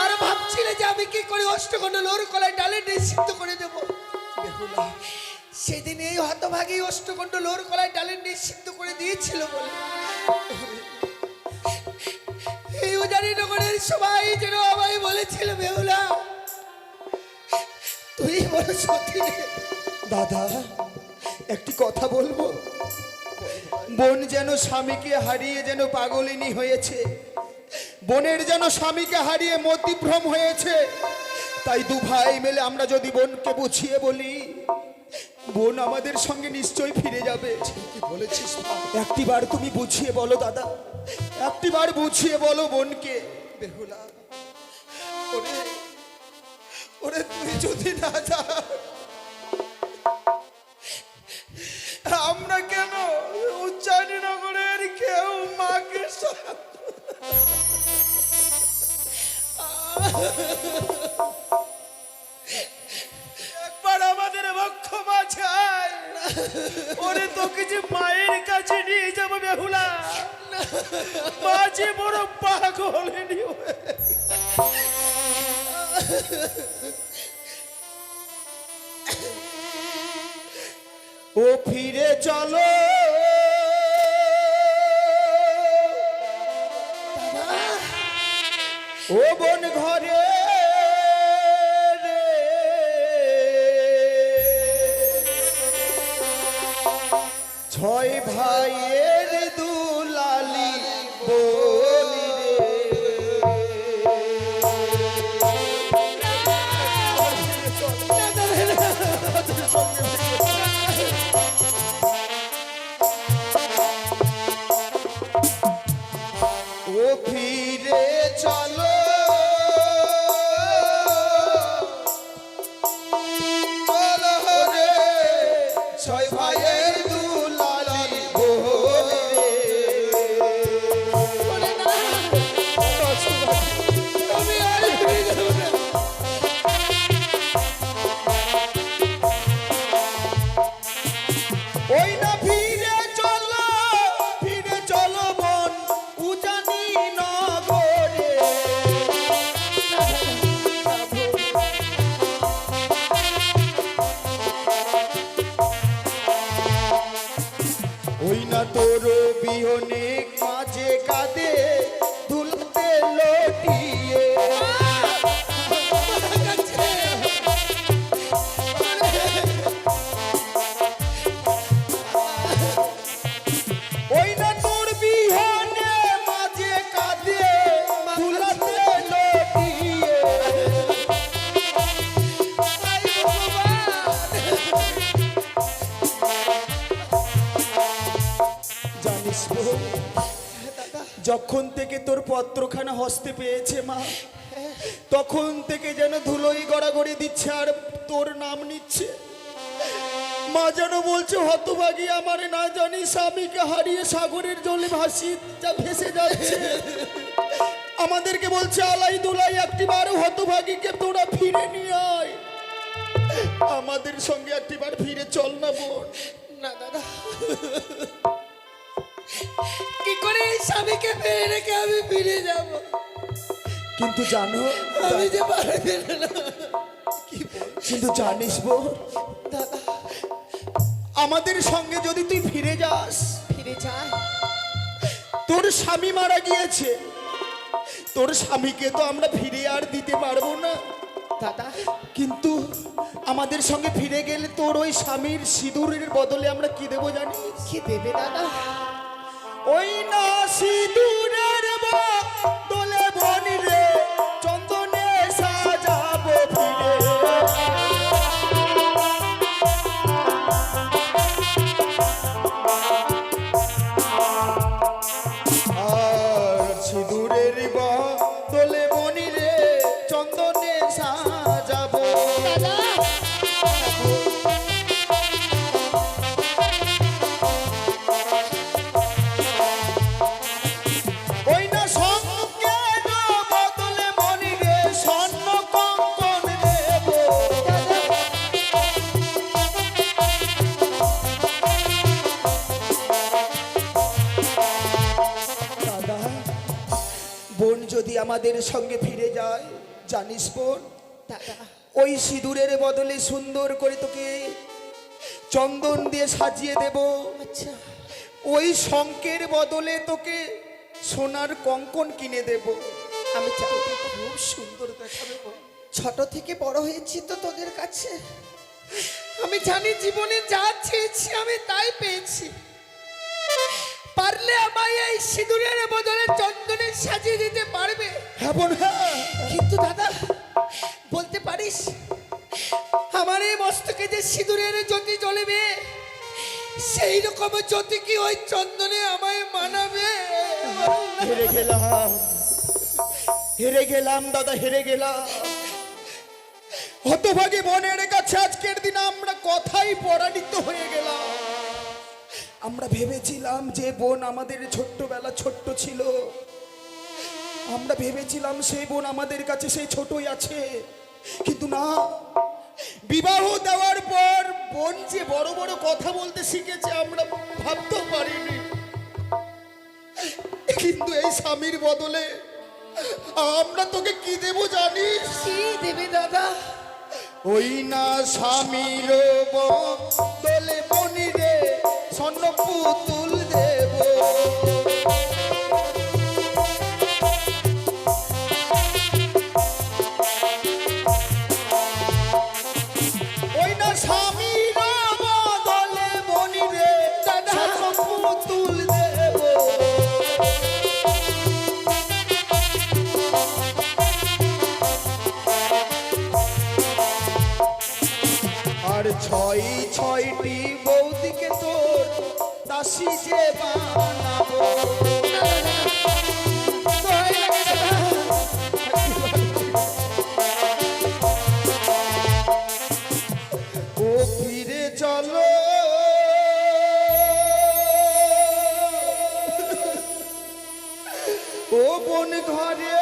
আর ভাবছিলে যে আমি কি করে অষ্টকণ্ড লোর কলায় ডালে নিষিদ্ধ করে দেব। বেহুলা, সেদিন এই হতভাগী অষ্টকণ্ড লোর কলায় ডালে নিষিদ্ধ করে দিয়েছিল বলে এই উজানি নগরের সবাই যেন আমায় বলেছিল, বেহুলা তুই বড় সতী রে। দাদা, একটি কথা বলবো? বোন যেন স্বামীকে হারিয়ে যেন পাগলিনী হয়েছে, বোনের যেন স্বামীকে হারিয়ে মতিভ্রম হয়েছে। তাই দু ভাই মিলে আমরা যদি বোনকে বুঝিয়ে বলি, বোন আমাদের সঙ্গে নিশ্চয়ই ফিরে যাবে। কি বলেছিস? একটিবার তুমি বুঝিয়ে বলো দাদা, একটিবার বুঝিয়ে বলো বোনকে। বেহুলা, ওরে ওরে, তুই যদি না যা, আমরা কেন উচ্চারী নগরের কেউ মাকে একবার আমাদের বক্ষ মাঝায়, ওরে তোকে যে মায়ের কাছে নিয়ে যাবো বেহুলা, মাঝে বড় পাগল নিয়ে। ও ফিরে চলো ও বোন ঘরে রে, ছয় ভাইয়ের দুলালি বলি রে। ওই না তোর বিহনে মাঝে কাঁদে দুলতে লটিয়ে ওই না তোর বিহনে মাঝে কাঁদে দুলতে লটিয়ে জানিস বোন, যখন থেকে তোর পত্রখানা হস্তে পেয়েছে মা, তখন থেকে যেন ধুলোই গড়াগড়ি দিচ্ছে আর তোর নাম নিচ্ছে। মা যেন বলছে হতভাগী আমার না জানি স্বামীকে হারিয়ে সাগরের জলে ভেসে যাচ্ছে। আমাদেরকে বলছে আলাই দুলাই একটিবার হতভাগীকে তোরা ফিরে নিয়ে আয়, আমাদের সঙ্গে একটিবার ফিরে চল না বোন। না দাদা, কি করে এই স্বামীকে ফিরে রেখে আমি ফিরে যাব? কিন্তু জানো, আমি যে পারবে না। কিন্তু জানিস বোন, দাদা, আমাদের সঙ্গে যদি তুই ফিরে যাস, ফিরে যাই। তোর স্বামী মারা গিয়েছে, তোর স্বামীকে তো আমরা ফিরে আর দিতে পারবো না দাদা, কিন্তু আমাদের সঙ্গে ফিরে গেলে তোর ওই স্বামীর সিঁদুরের বদলে আমরা কি দেবো জানিস? কি দেবে দাদা? ওই না সিঁদুরের বদলে বনি রে চন্দনে সাজাবো ফিরে। আর সিঁদুরের বদলে বনি রে চন্দনে সাজাবো। ওই না সঙ্গের বদলে মনি রে স্বর্ণ কঙ্কন দেব। দাদা, বোন যদি আমাদের সঙ্গে ফিরে যায়, জানিস বোন, দাদা, ওই সিঁদুরের বদলে সুন্দর করে তোকে চন্দন দিয়ে সাজিয়ে দেব। আচ্ছা, ওই শঙ্কের বদলে তোকে সোনার কঙ্কন কিনে দেব। আমি চাই তোকে খুব সুন্দর দেখাবে বল। ছোট থেকে বড় হয়েছি তো তোদের কাছে, আমি জানি জীবনে যা চেয়েছি আমি তাই পেয়েছি। পারলে আমায় এই সিঁদুরের বদলে চন্দনে সাজিয়ে দিতে পারবে? হ্যাঁ বোন, হ্যাঁ। কিন্তু দাদা, বলতে পারিস আমার এই মস্তকে যে সিঁদুরের জ্যোতি জ্বলবে, সেই রকম জ্যোতি কি ওই চন্দনে আমায় মানাবে? হেরে গেলাম, হেরে গেলাম দাদা, হেরে গেলাম। হতভাগী বোনের কাছে আজকের দিন আমরা কথাই পরাজিত হয়ে গেলাম। আমরা ভেবেছিলাম যে বোন আমাদের ছোট্টবেলা ছোট্ট ছিল, আমরা ভেবেছিলাম সেই বোন আমাদের কাছে সেই ছোটই আছে, কিন্তু না, বিবাহ দেওয়ার পর বোন যে বড় বড় কথা বলতে শিখেছে আমরা ভাবতেও পারিনি। কিন্তু এই স্বামীর বদলে আমরা তোকে কি দেব জানিস? কি দেবে দাদা? ওই না স্বামীর বদলে বনি রে স্বর্ণ পুতুল দেব। ওই না স্বামীর বদলে বনি রে স্বর্ণ পুতুল দেব। আর ছয় ছয়টি বৌদিকে তোর দাসী যে বানাবো। ও ফিরে চলো, ও বোন ঘরে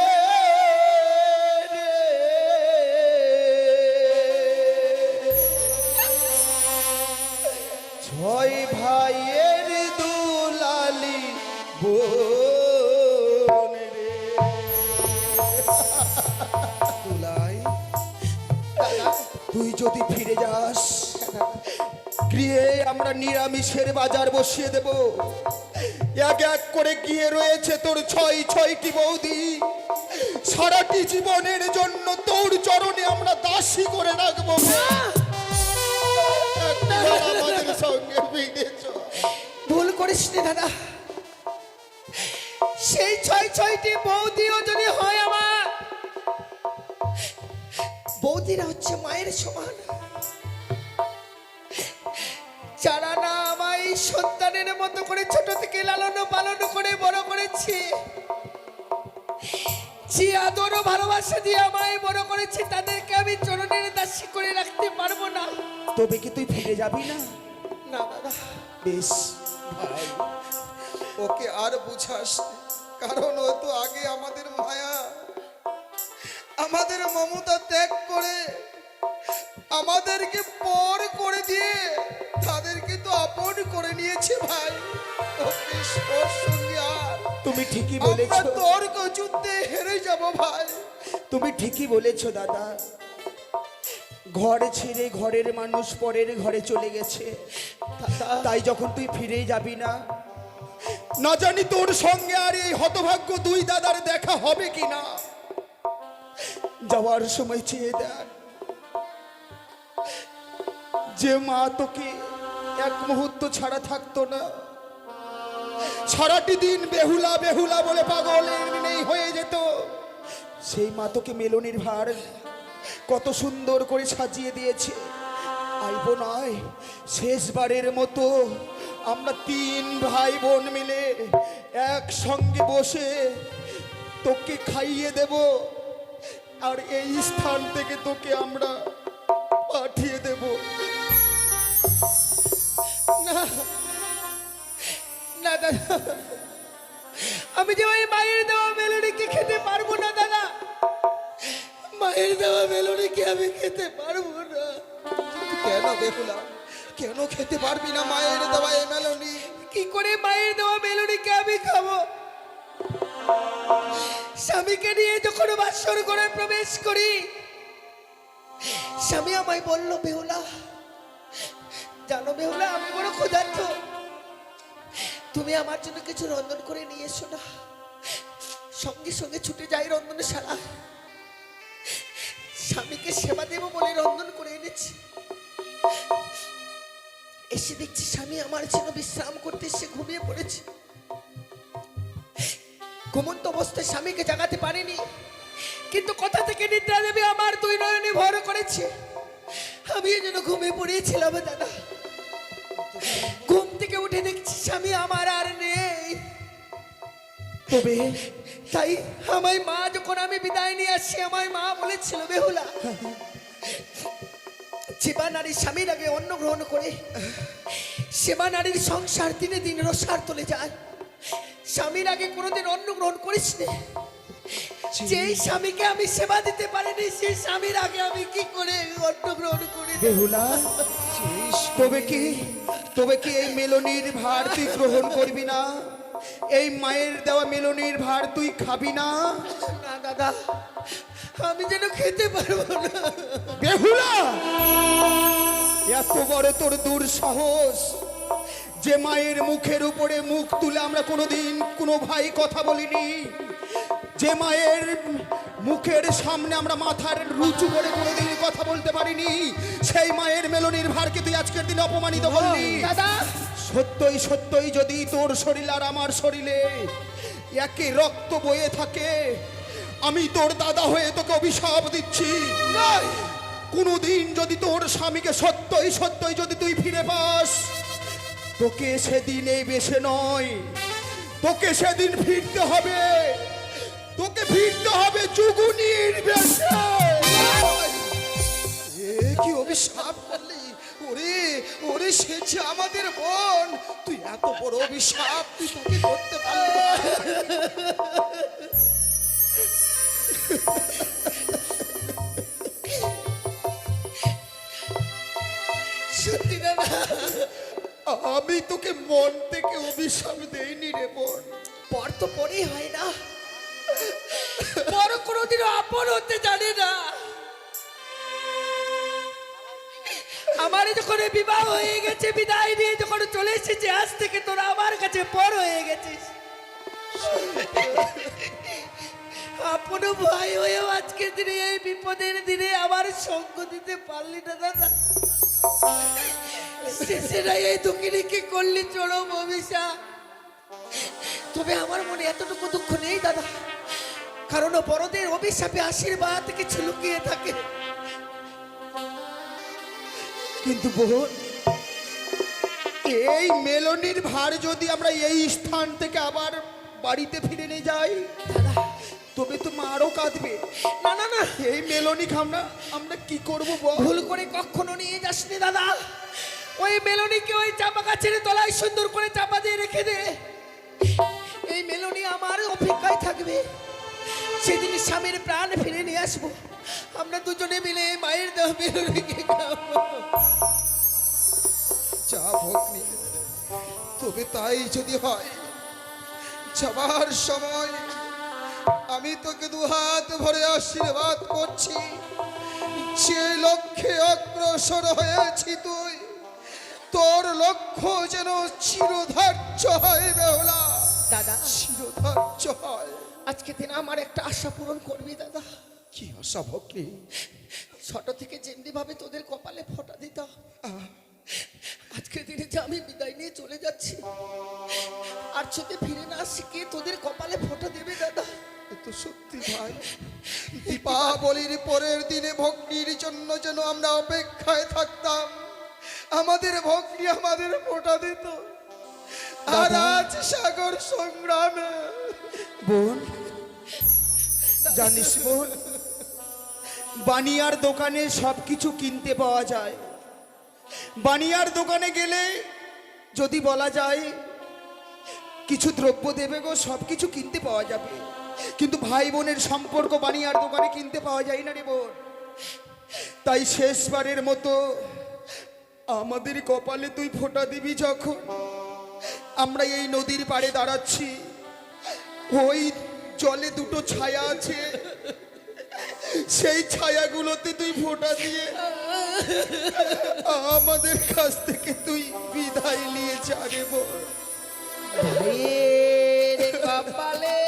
ছয় ভাইয়ের দুলালি বোন রে। দুলাই, তুই যদি ফিরে যাস, গৃহে দিয়ে আমরা নিরামিষের বাজার বসিয়ে দেব। এক এক করে গিয়ে রয়েছে তোর ছয়টি বৌদি। সারাটি জীবনের জন্য তোর চরণে আমরা দাসী করে রাখবো। একবার আমাদের সঙ্গে ফিরে চল। ভুল করিস নি দাদা, সেই ছয়টি বৌদিও যদি হয় আমার, বৌদিরা হচ্ছে মায়ের সমান, যারা না আমায় সন্তানের মতো করে ছোট থেকে লালন পালন করে বড় করেছে, যে আদর ও ভালোবাসা দিয়ে আমায় বড় করেছে, তাদেরকে আমি চরণের দাসী করে রাখতে পারবো না। তবে কি তুই ফিরে যাবি না? না দাদা, বেশ, ভাই, ওকে আর বুঝাস না। কারণ ও তো আগে আমাদের মায়া, আমাদের মমতা ত্যাগ করে আমাদেরকে পর করে দিয়ে তাদেরকে তো আপন করে নিয়েছে ভাই। ওকে ওর সঙ্গে আর তুমি ঠিকই আমরা বলেছো, তর্ক যুদ্ধে হেরে যাব ভাই। তুমি ঠিকই বলেছো দাদা। ঘর ছেড়ে ঘরের মানুষ পরের ঘরে চলে গেছে, তাই যখন তুই ফিরে যাবি না, না জানি তোর সঙ্গে আর এই হতভাগ্য দুই দাদার দেখা হবে কিনা। যাওয়ার সময় চেয়ে দেখ, যে মা তোকে এক মুহূর্ত ছাড়া থাকতো না, সারাটি দিন বেহুলা বেহুলা বলে পাগলের নেই হয়ে যেত, সেই মা তোকে মেলনির ভার কত সুন্দর করে সাজিয়ে দিয়েছে। আইব নয়, শেষবারের মতো আমরা 3 ভাই বোন মিলে একসঙ্গে বসে তোকে খাইয়ে দেব, আর এই স্থান থেকে তোকে আমরা পাঠিয়ে দেব। না না দাদা, আমি যে ওই মায়ের দেওয়া মেলোডিকে খেতে পারবো না দাদা, মায়ের দেওয়া মেলোডিকে আমি খেতে পারবো না। কেন বেহুলা, কেন খেতে পারবি না মায়ের দেওয়া এই মেলনি? কি করে মায়ের দেওয়া মেলোডিকে আমি খাবো? স্বামীকে নিয়ে যখন বাসর ঘরে প্রবেশ করি, স্বামী আমায় বলল, বেহুলা জানো বেহুলা, আমি বড় ক্ষুধার্ত, তুমি আমার জন্য কিছু রন্ধন করে নিয়ে এসো না। সঙ্গে সঙ্গে ছুটে যাই রন্ধনশালা, স্বামীকে সেবা দেব বলে রন্ধন করে এনেছি। এসে দেখছি স্বামী আমার জন্য বিশ্রাম করতে এসে ঘুমিয়ে পড়েছে। ঘুমন্ত অবস্থায় স্বামীকে জাগাতে পারিনি, কিন্তু কোথা থেকে নিদ্রা দেবী আমার 2 নয়নে ভর করেছে। আমি যেন ঘুমিয়ে পড়িয়েছিলাম দাদা, ঘুম থেকে উঠে দেখছি স্বামী আমার আর নেই। তবে তাই আমায় মা, যখন আমি বিদায় নিয়ে আসি, আমায় মা বলেছিল, বেহুলা, সেবা নারী স্বামীর আগে অন্ন গ্রহণ করে সেবা নারীর সংসার দিনে দিন রসার চলে যায়। স্বামীর আগে কোনোদিন অন্ন গ্রহণ করিস নে। যেই স্বামীকে আমি সেবা দিতে পারিনি, সেই স্বামীর আগে আমি কি করে অন্ন গ্রহণ করি? বেহুলা, তবে কি এই মেলনির ভার তুই গ্রহণ করবি না? এই মায়ের দেওয়া মেলনির ভার তুই খাবি না? না দাদা, আমি যেন খেতে পারবো না। বেহুলা, এত বড় তোর দুঃসাহস যে মায়ের মুখের উপরে মুখ তুলে আমরা কোনোদিন কোনো ভাই কথা বলিনি, যে মায়ের মুখের সামনে আমরা মাথার রুচু করে কোনোদিন কথা বলতে পারিনি, সেই মায়ের মেলনির ভারকে তুই আজকের দিনে অপমানিত করলি। দাদা, সত্যই সত্যই যদি তোর শরীর আর আমার শরীরে একই রক্ত বয়ে থাকে, আমি তোর দাদা হয়ে তোকে অভিশাপ দিচ্ছি, কোনোদিন যদি তোর স্বামীকে সত্যই সত্যই যদি তুই ফিরে পাস, তোকে সেদিন এই বেশে নয়, তোকে সেদিন ফিরতে হবে, তোকে ফিরতে হবে যুগুনির বেশে। এ কি অভিশাপ করলি? ওরে ওরে, সে যে আমাদের বোন, তুই এত বড় অভিশাপ তুই তোকে করতে পারলি? সত্যি দাদা, আমি তোকে মন থেকে অভিশাপ দেইনি রে বোন। পর তো পরেই হয় না, বড় কোনোদিনও আপন হতে জানে না। আমার যখন বিবাহ হয়ে গেছে, বিদায় নিয়ে যখন চলে এসেছে, আজ থেকে তোরা আমার কাছে পর হয়ে গেছিস। আপন ভাই হয়েও আজকের দিনে, এই বিপদের দিনে আমার সঙ্গ দিতে পারলি না দাদা। সেটাই এই দুঃখিনীকে করলি চরম অভিশাপ। তবে আমার মনে এতটুকু দুঃখ নেই দাদা, কারণ বড়দের অভিশাপে আশীর্বাদ কিছু লুকিয়ে থাকে। কিন্তু বোন, এই মেলনির ভার যদি আমরা এই স্থান থেকে আবার বাড়িতে ফিরে নিয়ে যাই, তবে তো মা আরো কাঁদবে। না না না, এই মেলনি খামনা আমরা কি করব বল? ভুল করে কখনো নিয়ে যাসনি দাদা। ওই মেলনিকে ওই চাপা গাছের তলায় সুন্দর করে চাপা দিয়ে রেখে দে। এই মেলনি আমার অপেক্ষায় থাকবে। সেদিন স্বামীর প্রাণ ফিরে নিয়ে আসবো। আমরা দুজনে মিলে মায়ের দেহ মেলনিকে খাবো। যা ভগ্নি, তবে তাই যদি হয়, যাবার সময় আমি তোকে দুহাত ভরে আশীর্বাদ করছি। যে লক্ষ্যে অগ্রসর হয়েছি তুই, তোর লক্ষ্য যেন চিরধার্য হয় বেহুলা, দাদা, চিরধার্য হয়। আজকে দিন আমার একটা আশা পূরণ করবি দাদা। কি আশা ভগ্নি? ছোট থেকে যেমনি ভাবে তোদের কপালে ফোঁটা দিতাম, আজকের দিনে যে আমি বিদায় নিয়ে চলে যাচ্ছি, আর যদি ফিরে না আসি, কে তোদের কপালে ফোঁটা দেবে দাদা? তো সত্যি ভাই, দীপাবলির পরের দিনে ভগ্নির জন্য যেন আমরা অপেক্ষায় থাকতাম। আমাদের ভগ্নি আমাদের ফোঁটা দিত, আর আজ সাগর সংগ্রামে। বোন, জানিস বোন, বানিয়ার দোকানে সবকিছু কিনতে পাওয়া যায়। বানিয়ার দোকানে গেলে যদি বলা যায় কিছু দ্রব্য দেবে গো, সবকিছু কিনতে পাওয়া যাবে। কিন্তু ভাই বোনের সম্পর্ক বানিয়ার দোকানে কিনতে পাওয়া যায় না রে বোন। তাই শেষবারের মতো আমাদের কপালে তুই ফোঁটা দিবি যখন। আমরা এই নদীর পাড়ে দাঁড়াচ্ছি, ওই জলে দুটো ছায়া আছে, সেই ছায়াগুলোতে তুই ফোঁটা দিয়ে আমাদের কাছ থেকে তুই বিদায় নিয়ে যা রে বোন। ভাইয়ের কপালে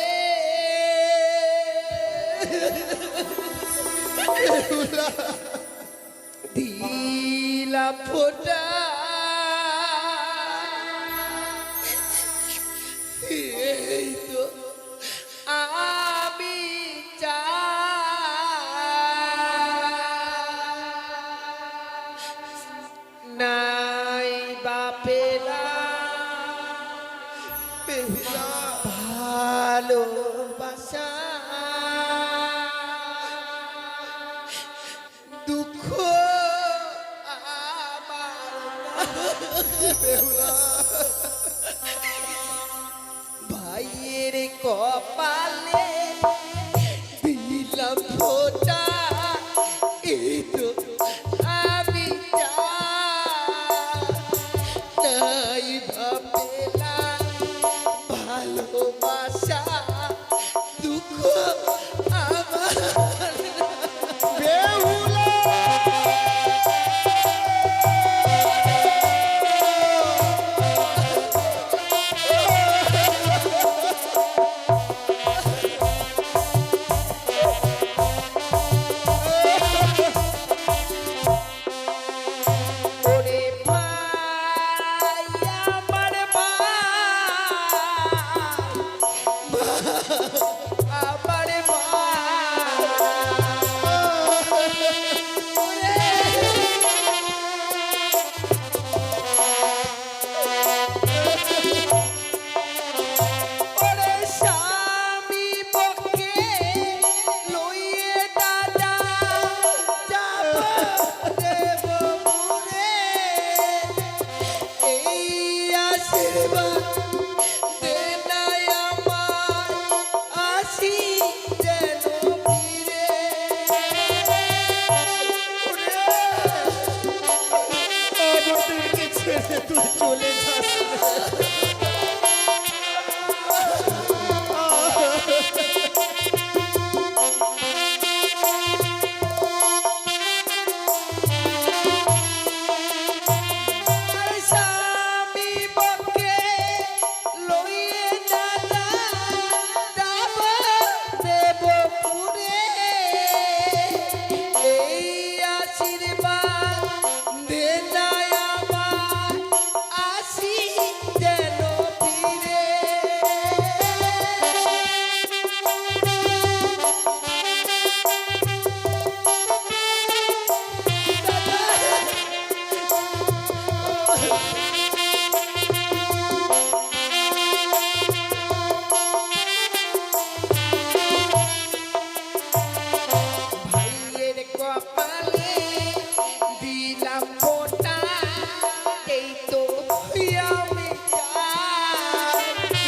দিলাম ফোঁটা, এই তো আমি নাই বাপেরা ভালোবাসা, দুঃখ ভাইয়ের কপালে দিলাম ফোঁটা, এই তো আমি নাই ভাবলাম ভালোবাসা, দুঃখ আমার বেহুলা। ওরে ভাই আমার আমার ওরে স্বামী পক্ষে লইয়ে দাদা যাব দেব মুরে, এই আশীর্বাদ দে নাই আমার, আসি যেন ফিরে। আমাদেরকে ছেড়ে তুই চলে যাস না।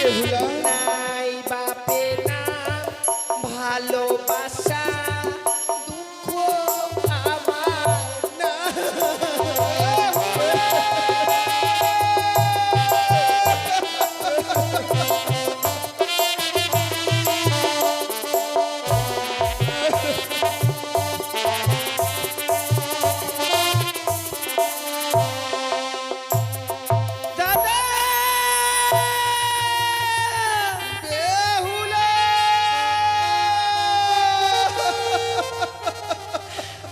বেহুলা নাই বাপে না ভালোবাসা দুঃখ আমার না দাদা বেহুলা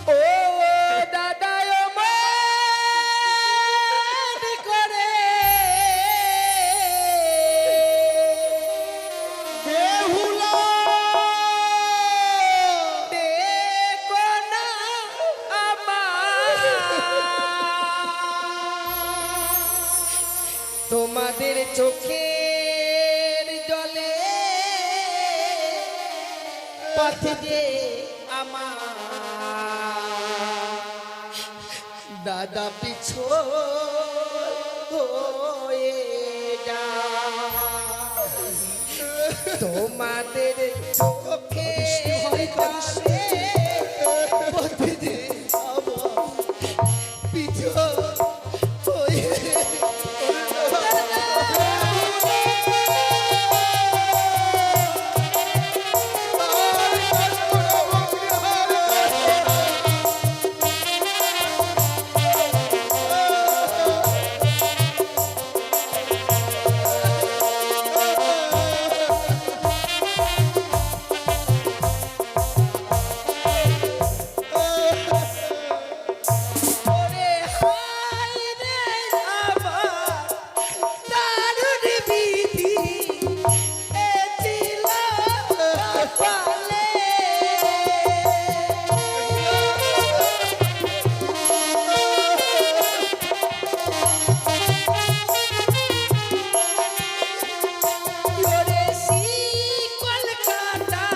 ও দাদা ও মন করে বেহুলা দেখো না আমার তোমাদের চোখের জলে পথ যে আমার দাদা পিছু হয়ে যায়। তোমাদের চোখের জলে পথ যে আমার পিছু হয়ে ওরে হায় রে আমার দারুণ বিধি এ ছিল কপালে। ওরে শিকল কাটা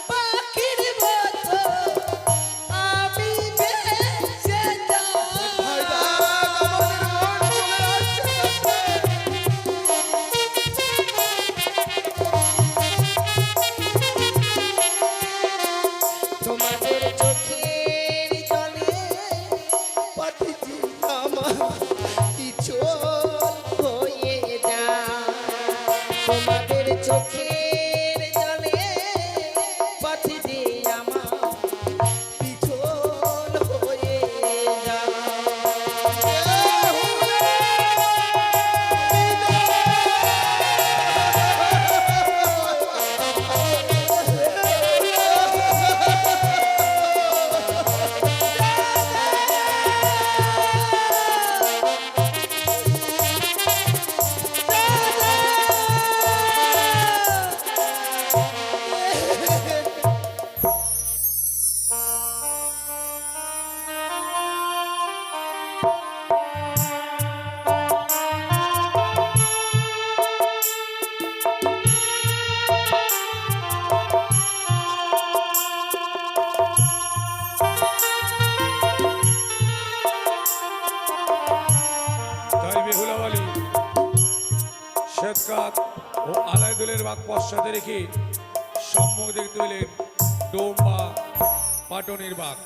পাখির মতো আমি ভেসে ভাই যাই। তোমাদের চোখের জলে পাঠিয়েছি আমার পিছু হয়ে যায়। তোমাদের চোখের জলে পাঠিয়েছি আমার পিছু হয়ে যায়। তাই বেহুলা বলি শ্বেতকাক ও আলাইদুলের বাঘ পশ্চাতে রেখে সম্মুখ দেখতে পেলেন ডোম বা পাটনির বাঘ।